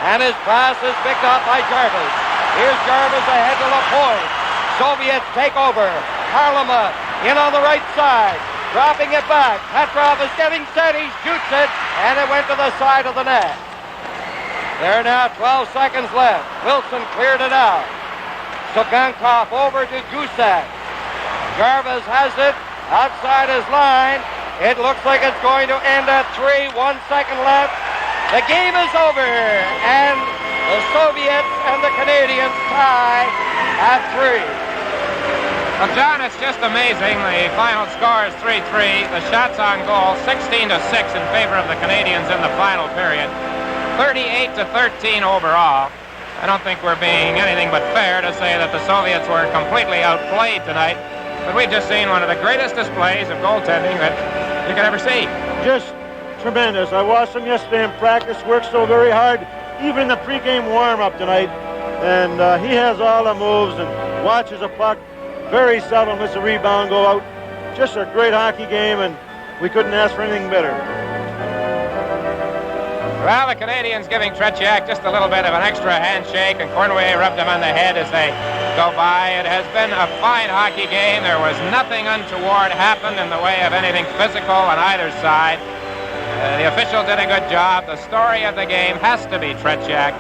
And his pass is picked up by Jarvis. Here's Jarvis ahead to LaPointe. Soviets take over. Harlamov in on the right side. Dropping it back. Petrov is getting set. He shoots it. And it went to the side of the net. There are now 12 seconds left. Wilson cleared it out. Sogankov over to Gusak. Jarvis has it outside his line. It looks like it's going to end at 3. 1 second left. The game is over, and the Soviets and the Canadiens tie at 3. Well, John, it's just amazing. The final score is 3-3. The shots on goal, 16-6 in favor of the Canadiens in the final period. 38-13 overall. I don't think we're being anything but fair to say that the Soviets were completely outplayed tonight. But we've just seen one of the greatest displays of goaltending that you could ever see. Just tremendous. I watched him yesterday in practice, worked so very hard, even in the pregame warm-up tonight. And he has all the moves and watches a puck. Very seldom lets a rebound go out. Just a great hockey game, and we couldn't ask for anything better. Well, the Canadiens giving Tretiak just a little bit of an extra handshake, and Cornway rubbed him on the head as they go by. It has been a fine hockey game. There was nothing untoward happened in the way of anything physical on either side. The official did a good job. The story of the game has to be Tretiak.